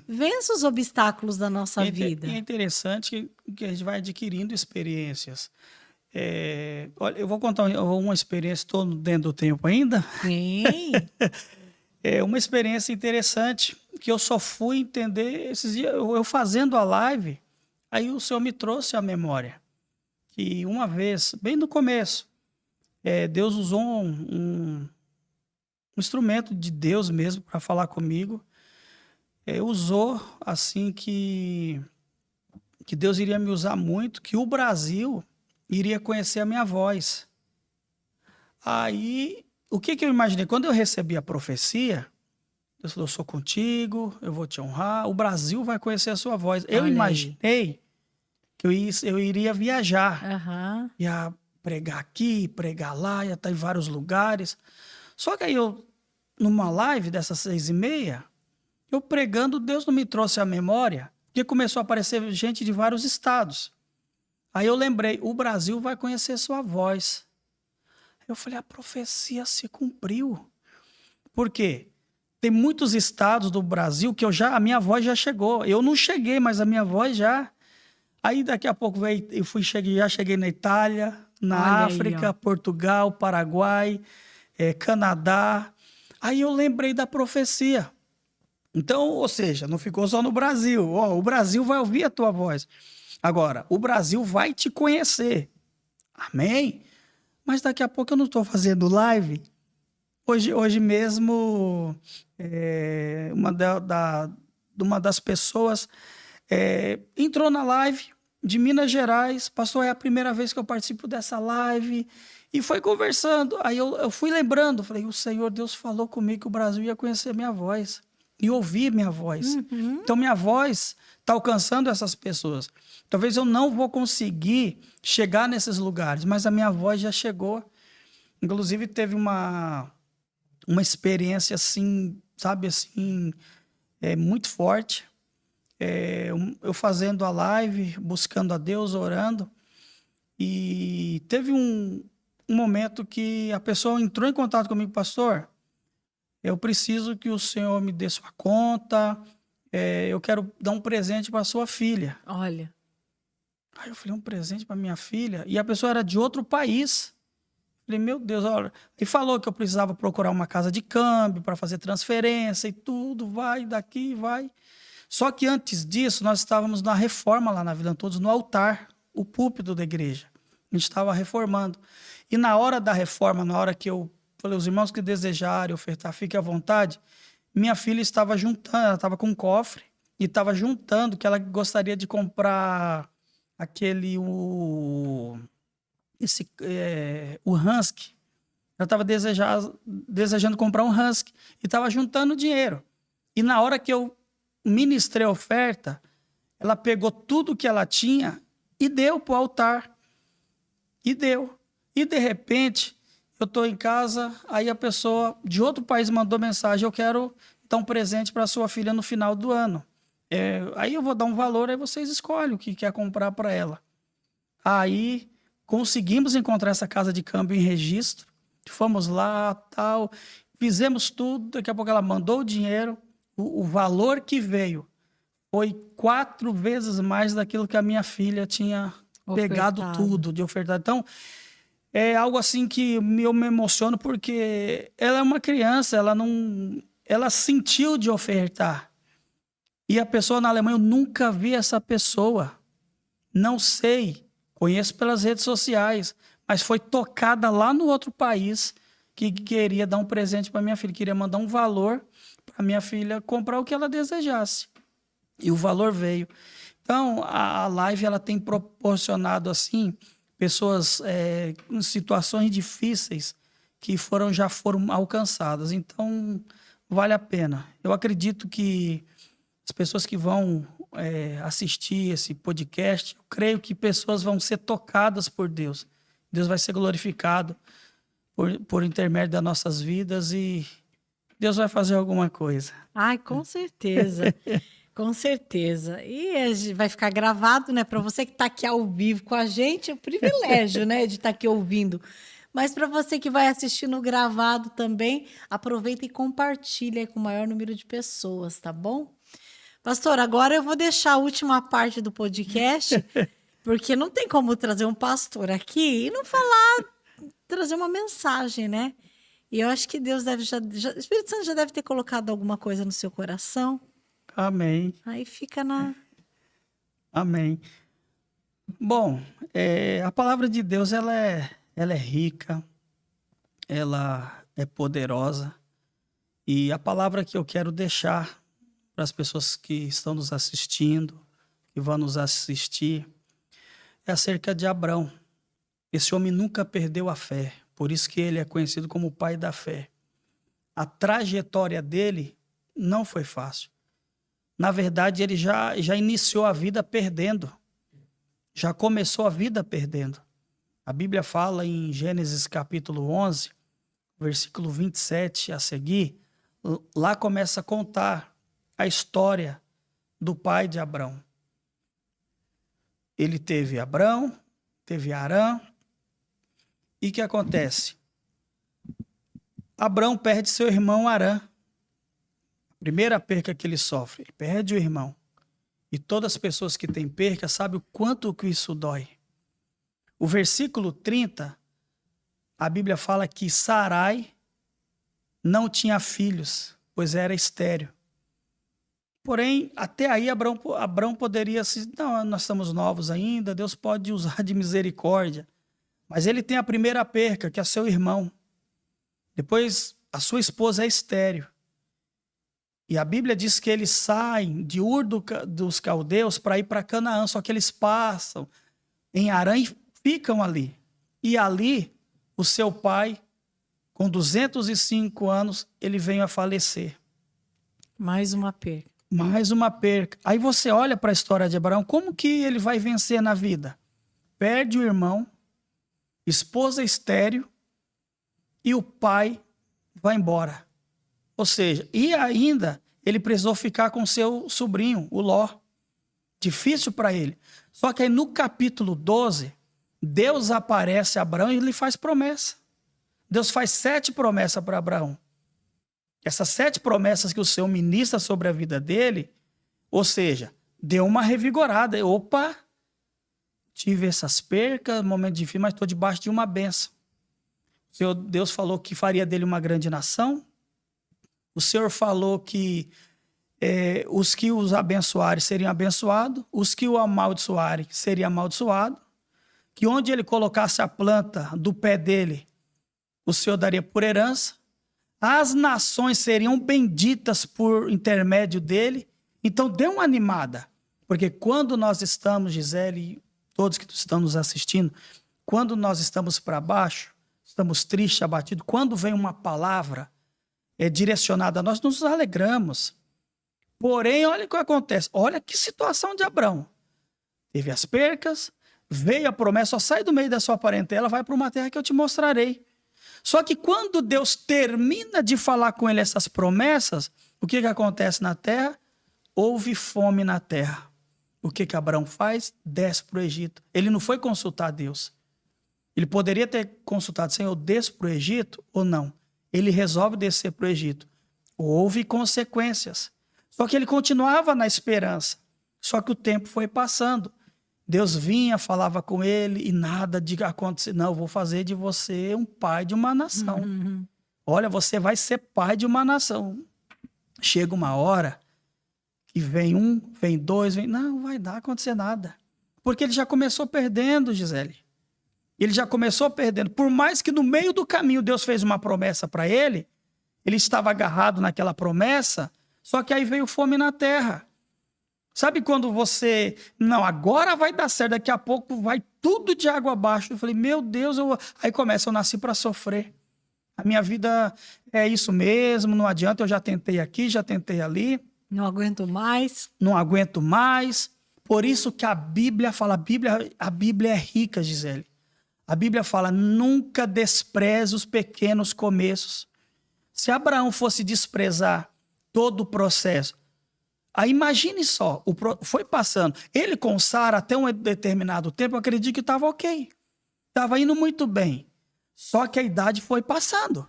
vença os obstáculos da nossa vida. E é interessante que a gente vai adquirindo experiências. Olha, eu vou contar uma experiência, estou dentro do tempo ainda. Sim. É uma experiência interessante que eu só fui entender esses dias, eu fazendo a live, aí o Senhor me trouxe à memória. Que uma vez, bem no começo, Deus usou um instrumento de Deus mesmo para falar comigo. Usou assim que Deus iria me usar muito, que o Brasil iria conhecer a minha voz. Aí, o que eu imaginei? Quando eu recebi a profecia, Deus falou, eu sou contigo, eu vou te honrar, o Brasil vai conhecer a sua voz. Eu Olha aí. imaginei que eu iria viajar, Aham. ia pregar aqui, pregar lá, ia estar em vários lugares. Só que aí numa live dessas 6h30, eu pregando, Deus não me trouxe à memória, porque começou a aparecer gente de vários estados. Aí eu lembrei, o Brasil vai conhecer sua voz. Eu falei, a profecia se cumpriu. Por quê? Tem muitos estados do Brasil que a minha voz já chegou. Eu não cheguei, mas a minha voz já. Aí daqui a pouco já cheguei na Itália, na Olha aí, África, ó. Portugal, Paraguai, Canadá. Aí eu lembrei da profecia. Então, ou seja, não ficou só no Brasil. O Brasil vai ouvir a tua voz. Agora, o Brasil vai te conhecer. Amém? Mas daqui a pouco eu não estou fazendo live. Hoje mesmo, uma das pessoas entrou na live de Minas Gerais. Pastor, é a primeira vez que eu participo dessa live. E foi conversando. Aí eu fui lembrando. Falei, o Senhor Deus falou comigo que o Brasil ia conhecer a minha voz. E ouvir minha voz. Uhum. Então, minha voz está alcançando essas pessoas. Talvez eu não vou conseguir chegar nesses lugares, mas a minha voz já chegou. Inclusive, teve uma experiência assim, sabe, assim, muito forte. Eu fazendo a live, buscando a Deus, orando. E teve um momento que a pessoa entrou em contato comigo, pastor, eu preciso que o senhor me dê sua conta, eu quero dar um presente para sua filha. Olha. Aí eu falei, um presente para minha filha? E a pessoa era de outro país. Falei, meu Deus, olha. E falou que eu precisava procurar uma casa de câmbio para fazer transferência e tudo, vai daqui, vai. Só que antes disso, nós estávamos na reforma lá na Vila Antônio, no altar, o púlpito da igreja. A gente estava reformando. E na hora da reforma, na hora que eu falei, os irmãos que desejarem ofertar, fiquem à vontade, minha filha estava juntando, ela estava com um cofre e estava juntando que ela gostaria de comprar o Husky. Ela estava desejando comprar um Husky e estava juntando dinheiro. E na hora que eu ministrei a oferta, ela pegou tudo que ela tinha e deu para o altar. E deu. E de repente, eu estou em casa, aí a pessoa de outro país mandou mensagem, eu quero dar um presente para sua filha no final do ano. Aí eu vou dar um valor, aí vocês escolhem o que quer comprar para ela. Aí conseguimos encontrar essa casa de câmbio em registro, fomos lá, tal, fizemos tudo, daqui a pouco ela mandou o dinheiro, o valor que veio foi 4 vezes mais daquilo que a minha filha tinha pegado tudo de ofertar. Então, é algo assim que eu me emociono porque ela é uma criança, ela sentiu de ofertar. E a pessoa na Alemanha, eu nunca vi essa pessoa. Não sei, conheço pelas redes sociais, mas foi tocada lá no outro país que queria dar um presente para minha filha, queria mandar um valor para minha filha comprar o que ela desejasse. E o valor veio. Então, a live ela tem proporcionado assim pessoas em situações difíceis que já foram alcançadas. Então, vale a pena. Eu acredito que as pessoas que vão assistir esse podcast, eu creio que pessoas vão ser tocadas por Deus. Deus vai ser glorificado por intermédio das nossas vidas e Deus vai fazer alguma coisa. Ai, com certeza. Com certeza. E vai ficar gravado, né? Para você que está aqui ao vivo com a gente, é um privilégio, né? De estar aqui ouvindo. Mas para você que vai assistir no gravado também, aproveita e compartilha com o maior número de pessoas, tá bom? Pastor, agora eu vou deixar a última parte do podcast, porque não tem como trazer um pastor aqui e não trazer uma mensagem, né? E eu acho que Deus o Espírito Santo já deve ter colocado alguma coisa no seu coração. Amém. Aí fica Amém. Bom, a palavra de Deus ela é rica, ela é poderosa e a palavra que eu quero deixar para as pessoas que estão nos assistindo, que vão nos assistir, é acerca de Abrão. Esse homem nunca perdeu a fé, por isso que ele é conhecido como o pai da fé. A trajetória dele Não foi fácil. Na verdade, ele já iniciou a vida perdendo. Já começou a vida perdendo. A Bíblia fala em Gênesis capítulo 11, versículo 27 a seguir, lá começa a contar a história do pai de Abrão. Ele teve Abrão, teve Arã, e o que acontece? Abrão perde seu irmão Arã. Primeira perca que ele sofre, ele perde o irmão. E todas as pessoas que têm perca sabem o quanto que isso dói. O versículo 30, a Bíblia fala que Sarai não tinha filhos, pois era estéril. Porém, até aí Abrão poderia se... Não, nós estamos novos ainda, Deus pode usar de misericórdia. Mas ele tem a primeira perca, que é seu irmão. Depois, a sua esposa é estéril. E a Bíblia diz que eles saem de Ur dos Caldeus para ir para Canaã, só que eles passam em Harã e ficam ali. E ali, o seu pai, com 205 anos, ele veio a falecer. Mais uma perca. Mais uma perca. Aí você olha para a história de Abraão, como que ele vai vencer na vida? Perde o irmão, esposa estéril, e o pai vai embora. Ou seja, e ainda ele precisou ficar com seu sobrinho, o Ló. Difícil para ele. Só que aí no capítulo 12, Deus aparece a Abraão e lhe faz promessa. Deus faz 7 promessas para Abraão. Essas 7 promessas que o Senhor ministra sobre a vida dele, ou seja, deu uma revigorada. Opa, tive essas percas, momento difícil, mas estou debaixo de uma bênção. O Senhor, Deus falou que faria dele uma grande nação. O Senhor falou que os que os abençoarem seriam abençoados, os que o amaldiçoarem seriam amaldiçoados, que onde ele colocasse a planta do pé dele, o Senhor daria por herança, as nações seriam benditas por intermédio dele. Então dê uma animada, porque quando nós estamos, Gisele, todos que estão nos assistindo, quando nós estamos para baixo, estamos tristes, abatidos, quando vem uma palavra direcionada a nós, nos alegramos. Porém, olha o que acontece. Olha que situação de Abrão. Teve as percas, veio a promessa, só sai do meio da sua parentela, vai para uma terra que eu te mostrarei. Só que quando Deus termina de falar com ele essas promessas, o que acontece na terra? Houve fome na terra. O que Abrão faz? Desce para o Egito. Ele não foi consultar Deus. Ele poderia ter consultado, Senhor, eu desço para o Egito ou não? Ele resolve descer para o Egito. Houve consequências. Só que ele continuava na esperança. Só que o tempo foi passando. Deus vinha, falava com ele e nada de acontecer. Não, eu vou fazer de você um pai de uma nação. Uhum. Olha, você vai ser pai de uma nação. Chega uma hora que vem um, vem dois, não vai dar acontecer nada. Porque ele já começou perdendo, Gisele. Ele já começou perdendo. Por mais que no meio do caminho Deus fez uma promessa para ele, ele estava agarrado naquela promessa, só que aí veio fome na terra. Sabe quando você... Não, agora vai dar certo, daqui a pouco vai tudo de água abaixo. Eu falei, meu Deus, aí começa, eu nasci para sofrer. A minha vida é isso mesmo, não adianta, eu já tentei aqui, já tentei ali. Não aguento mais. Não aguento mais. Por isso que a Bíblia fala, a Bíblia é rica, Gisele. A Bíblia fala, nunca despreze os pequenos começos. Se Abraão fosse desprezar todo o processo, aí imagine só, foi passando. Ele com Sara até um determinado tempo, eu acredito que estava ok. Estava indo muito bem. Só que a idade foi passando.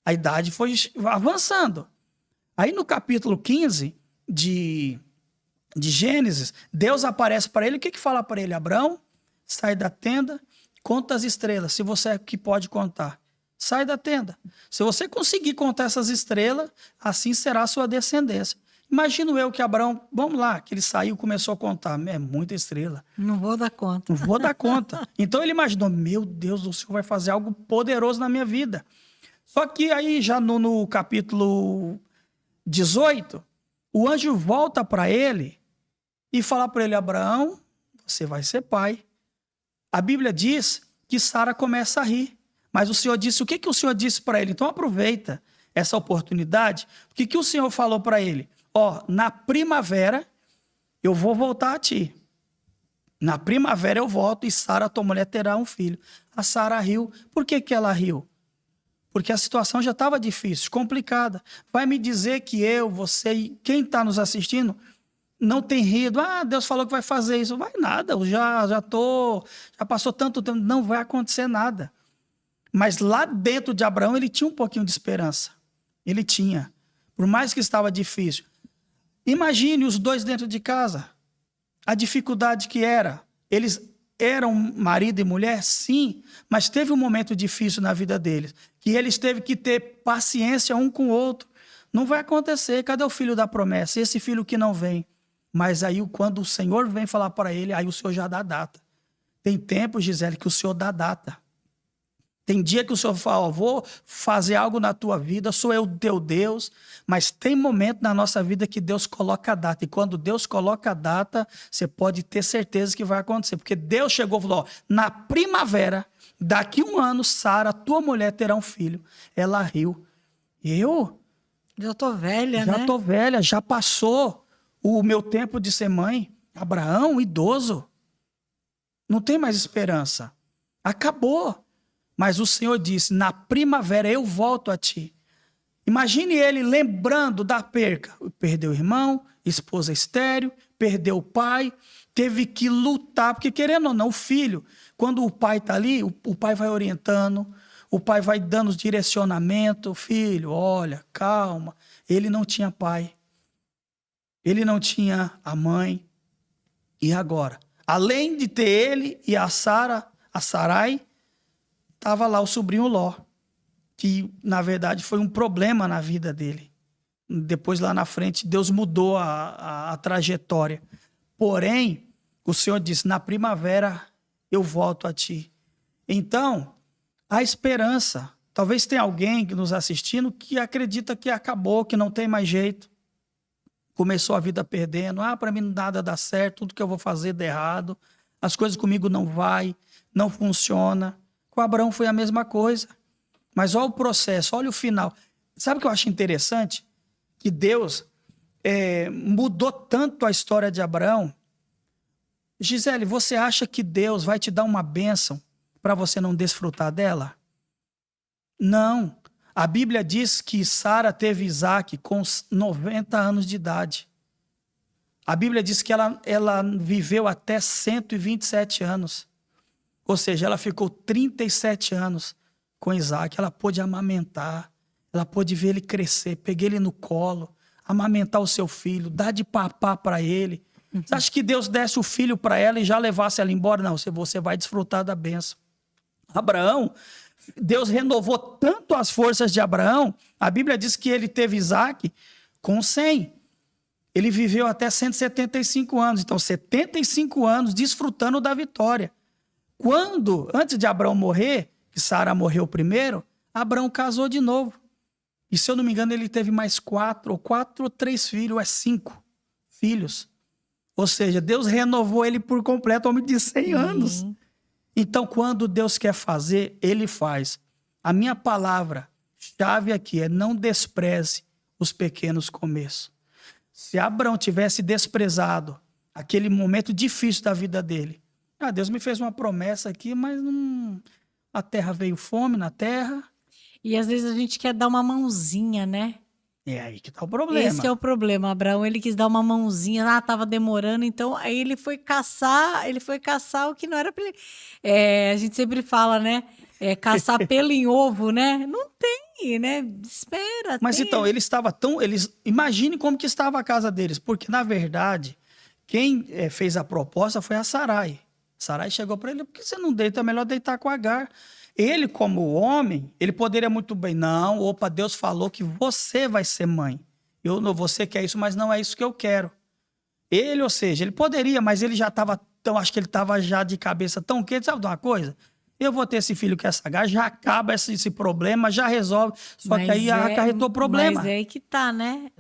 A idade foi avançando. Aí no capítulo 15 de Gênesis, Deus aparece para ele. O que fala para ele? Abraão, sai da tenda, conta as estrelas, se você é que pode contar. Sai da tenda. Se você conseguir contar essas estrelas, assim será a sua descendência. Imagino eu que Abraão, vamos lá, que ele saiu e começou a contar. É muita estrela. Não vou dar conta. Não vou dar conta. Então ele imaginou, meu Deus, o Senhor vai fazer algo poderoso na minha vida. Só que aí já no capítulo 18, o anjo volta para ele e fala para ele, Abraão, você vai ser pai. A Bíblia diz que Sara começa a rir. Mas o Senhor disse, o que o Senhor disse para ele? Então aproveita. essa oportunidade, porque que o Senhor falou para ele? Ó, na primavera eu vou voltar a ti. Na primavera eu volto e Sara, tua mulher, terá um filho. A Sara riu. Por que que ela riu? Porque a situação já estava difícil, complicada. Vai me dizer que eu, você e quem está nos assistindo não tem rido. Ah, Deus falou que vai fazer isso. Vai nada, eu já passou tanto tempo, não vai acontecer nada. Mas lá dentro de Abraão ele tinha um pouquinho de esperança. Ele tinha. Por mais que estava difícil. Imagine os dois dentro de casa. A dificuldade que era. Eles eram marido e mulher? Sim. Mas teve um momento difícil na vida deles. Que eles teve que ter paciência um com o outro. Não vai acontecer. Cadê o filho da promessa? Esse filho que não vem. Mas aí, quando o Senhor vem falar para ele, aí o Senhor já dá data. Tem tempo, Gisele, que o Senhor dá data. Tem dia que o Senhor fala, ó, vou fazer algo na tua vida, sou eu teu Deus. Mas tem momento na nossa vida que Deus coloca a data. E quando Deus coloca a data, você pode ter certeza que vai acontecer. Porque Deus chegou e falou, ó, na primavera, daqui 1 ano, Sara, tua mulher, terá um filho. Ela riu. Eu? Já tô velha, né? Já tô velha, já passou o meu tempo de ser mãe. Abraão, idoso. Não tem mais esperança. Acabou. Mas o Senhor disse, na primavera eu volto a ti. Imagine ele lembrando da perca. Perdeu o irmão, esposa estéril, perdeu o pai, teve que lutar, porque querendo ou não, o filho, quando o pai está ali, o pai vai orientando, o pai vai dando os direcionamentos, filho, olha, calma. Ele não tinha pai, ele não tinha a mãe. E agora? Além de ter ele e a Sarai, estava lá o sobrinho Ló, que, na verdade, foi um problema na vida dele. Depois, lá na frente, Deus mudou a trajetória. Porém, o Senhor disse, na primavera eu volto a ti. Então, há esperança. Talvez tenha alguém nos assistindo que acredita que acabou, que não tem mais jeito. Começou a vida perdendo. Ah, para mim nada dá certo, tudo que eu vou fazer dá errado. As coisas comigo não vai, não funciona. Com Abraão foi a mesma coisa. Mas olha o processo, olha o final. Sabe o que eu acho interessante? Que Deus mudou tanto a história de Abraão. Gisele, você acha que Deus vai te dar uma bênção para você não desfrutar dela? Não. A Bíblia diz que Sara teve Isaac com 90 anos de idade. A Bíblia diz que ela viveu até 127 anos. Ou seja, ela ficou 37 anos com Isaac. Ela pôde amamentar, ela pôde ver ele crescer, pegar ele no colo, amamentar o seu filho, dar de papá para ele. Você acha que Deus desse o filho para ela e já levasse ela embora? Não, você vai desfrutar da bênção. Abraão, Deus renovou tanto as forças de Abraão, a Bíblia diz que ele teve Isaac com 100. Ele viveu até 175 anos, então 75 anos desfrutando da vitória. Antes de Abraão morrer, que Sara morreu primeiro, Abraão casou de novo. E se eu não me engano, ele teve mais 4 ou 3 filhos, ou 5 filhos. Ou seja, Deus renovou ele por completo, homem de 100 anos. Então, quando Deus quer fazer, ele faz. A minha palavra-chave aqui é não despreze os pequenos começos. Se Abraão tivesse desprezado aquele momento difícil da vida dele, Deus me fez uma promessa aqui, mas a terra veio fome na terra. E às vezes a gente quer dar uma mãozinha, né? É aí que tá o problema. Esse que é o problema. Abraão, ele quis dar uma mãozinha, tava demorando, então aí ele foi caçar o que não era pra ele. A gente sempre fala, né? Caçar pelo em ovo, né? Não tem, né? Espera. Mas então, imagine como que estava a casa deles, porque na verdade, quem fez a proposta foi a Sarai. Sarai chegou para ele, por que você não deita? É melhor deitar com Agar. Ele, como homem, ele poderia muito bem, Deus falou que você vai ser mãe. Você quer isso, mas não é isso que eu quero. Ele poderia, mas ele já estava acho que ele estava já de cabeça tão quente, sabe de uma coisa? eu vou ter esse filho que é sagaz, já acaba esse problema, já resolve. Só que Mas aí acarretou problema. Mas é aí que tá, né?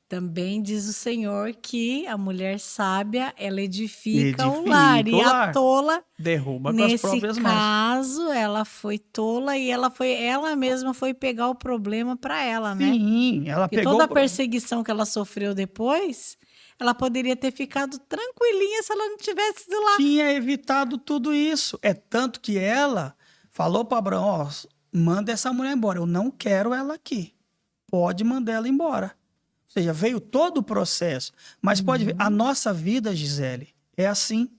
Também diz o Senhor que a mulher sábia, ela edifica o lar. Edifica E o a lar. tola, Derruba com as nesse próprias mãos. caso, ela foi tola e ela mesma foi pegar o problema para ela, né? Sim, ela Porque pegou... toda a perseguição que ela sofreu depois, ela poderia ter ficado tranquilinha se ela não tivesse ido lá. Tinha evitado tudo isso. É tanto que ela falou para Abraão, ó, manda essa mulher embora. Eu não quero ela aqui. Pode mandar ela embora. Ou seja, veio todo o processo. Mas pode ver, a nossa vida, Gisele, é assim,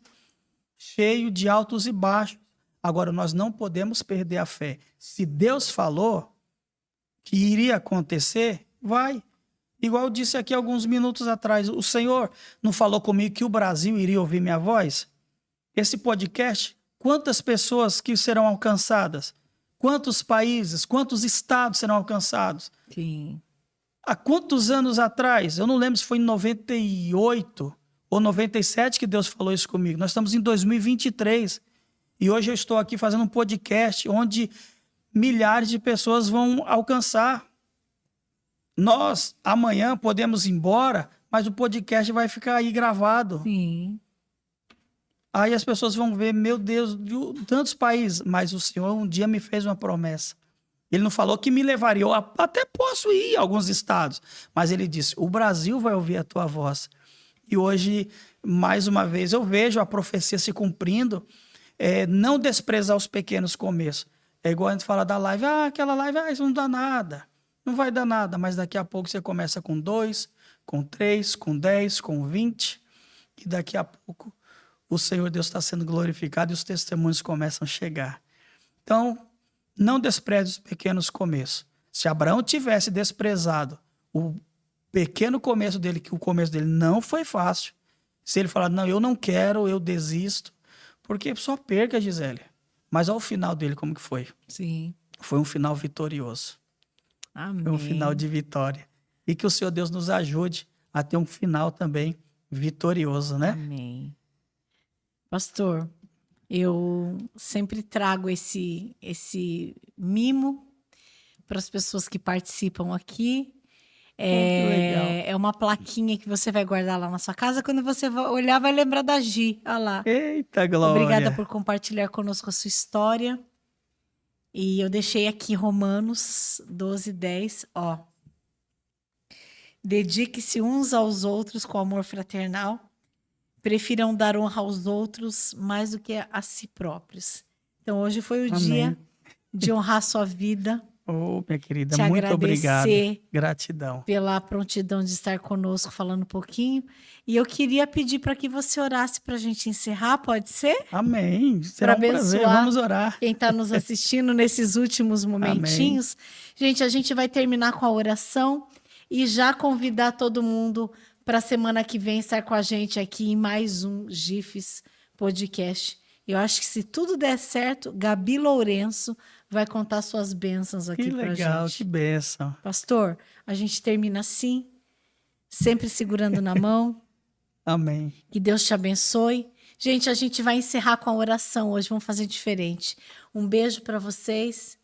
cheio de altos e baixos. Agora, nós não podemos perder a fé. Se Deus falou que iria acontecer, vai. Igual eu disse aqui alguns minutos atrás, o Senhor não falou comigo que o Brasil iria ouvir minha voz? Esse podcast, quantas pessoas que serão alcançadas? Quantos países, quantos estados serão alcançados? Sim. Há quantos anos atrás? Eu não lembro se foi em 98 ou 97 que Deus falou isso comigo. Nós estamos em 2023 e hoje eu estou aqui fazendo um podcast onde milhares de pessoas vão alcançar. Nós, amanhã, podemos ir embora, mas o podcast vai ficar aí gravado. Sim. Aí as pessoas vão ver, meu Deus, de tantos países. Mas o Senhor um dia me fez uma promessa. Ele não falou que me levaria. Eu até posso ir a alguns estados. Mas ele disse, o Brasil vai ouvir a tua voz. E hoje, mais uma vez, eu vejo a profecia se cumprindo. Não desprezar os pequenos começos. É igual a gente fala da live. Aquela live, isso não dá nada. Não vai dar nada. Mas daqui a pouco você começa com 2, com 3, com 10, com 20. E daqui a pouco o Senhor Deus está sendo glorificado e os testemunhos começam a chegar. Então, não despreze os pequenos começos. Se Abraão tivesse desprezado o pequeno começo dele, que o começo dele não foi fácil, se ele falar, não, eu não quero, eu desisto, porque só perca, Gisele. Mas ao final dele, como que foi? Sim. Foi um final vitorioso. Amém. Foi um final de vitória. E que o Senhor Deus nos ajude a ter um final também vitorioso, né? Amém. Pastor, eu sempre trago esse mimo para as pessoas que participam aqui. Que legal. É uma plaquinha que você vai guardar lá na sua casa. Quando você olhar, vai lembrar da Gi. Olha lá. Eita, glória. Obrigada por compartilhar conosco a sua história. E eu deixei aqui Romanos 12:10. Ó. Dedique-se uns aos outros com amor fraternal. Prefiram dar honra aos outros mais do que a si próprios. Então, hoje foi o Amém. dia de honrar sua vida. Minha querida, Te muito obrigado. agradecer Gratidão. pela prontidão de estar conosco falando um pouquinho. E eu queria pedir para que você orasse para a gente encerrar, pode ser? Amém. Será um prazer. abençoar Vamos orar. Quem está nos assistindo nesses últimos momentinhos. Gente, a gente vai terminar com a oração e já convidar todo mundo para a semana que vem estar com a gente aqui em mais um GIFs Podcast. Eu acho que se tudo der certo, Gabi Lourenço vai contar suas bênçãos aqui para a gente. Que legal, que bênção. Pastor, a gente termina assim, sempre segurando na mão. Amém. Que Deus te abençoe. Gente, a gente vai encerrar com a oração hoje, vamos fazer diferente. Um beijo para vocês.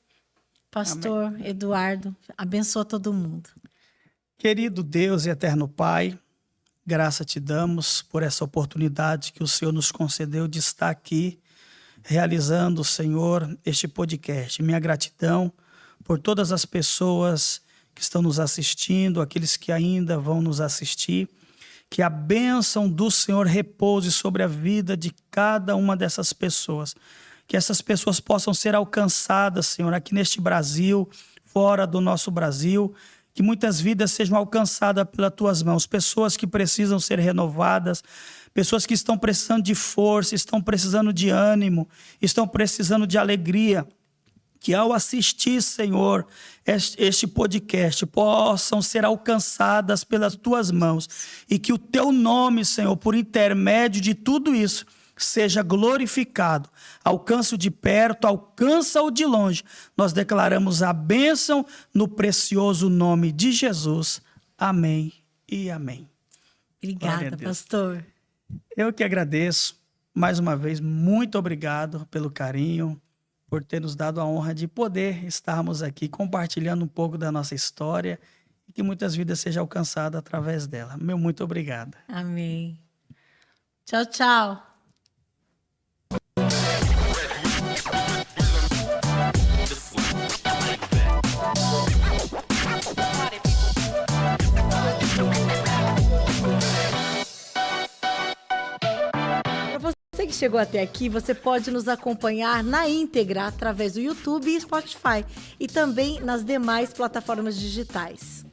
Pastor Amém. Eduardo, abençoa todo mundo. Querido Deus e eterno Pai, graça te damos por essa oportunidade que o Senhor nos concedeu de estar aqui realizando, Senhor, este podcast. Minha gratidão por todas as pessoas que estão nos assistindo, aqueles que ainda vão nos assistir. Que a bênção do Senhor repouse sobre a vida de cada uma dessas pessoas. Que essas pessoas possam ser alcançadas, Senhor, aqui neste Brasil, fora do nosso Brasil. Que muitas vidas sejam alcançadas pelas tuas mãos. Pessoas que precisam ser renovadas, pessoas que estão precisando de força, estão precisando de ânimo, estão precisando de alegria. Que ao assistir, Senhor, este podcast, possam ser alcançadas pelas tuas mãos. E que o teu nome, Senhor, por intermédio de tudo isso, seja glorificado. Alcance-o de perto, alcança-o de longe. Nós declaramos a bênção no precioso nome de Jesus. Amém e amém. Obrigada, pastor. Eu que agradeço. Mais uma vez, muito obrigado pelo carinho, por ter nos dado a honra de poder estarmos aqui compartilhando um pouco da nossa história e que muitas vidas sejam alcançadas através dela. Meu muito obrigado. Amém. Tchau, tchau. Você que chegou até aqui, você pode nos acompanhar na íntegra através do YouTube e Spotify e também nas demais plataformas digitais.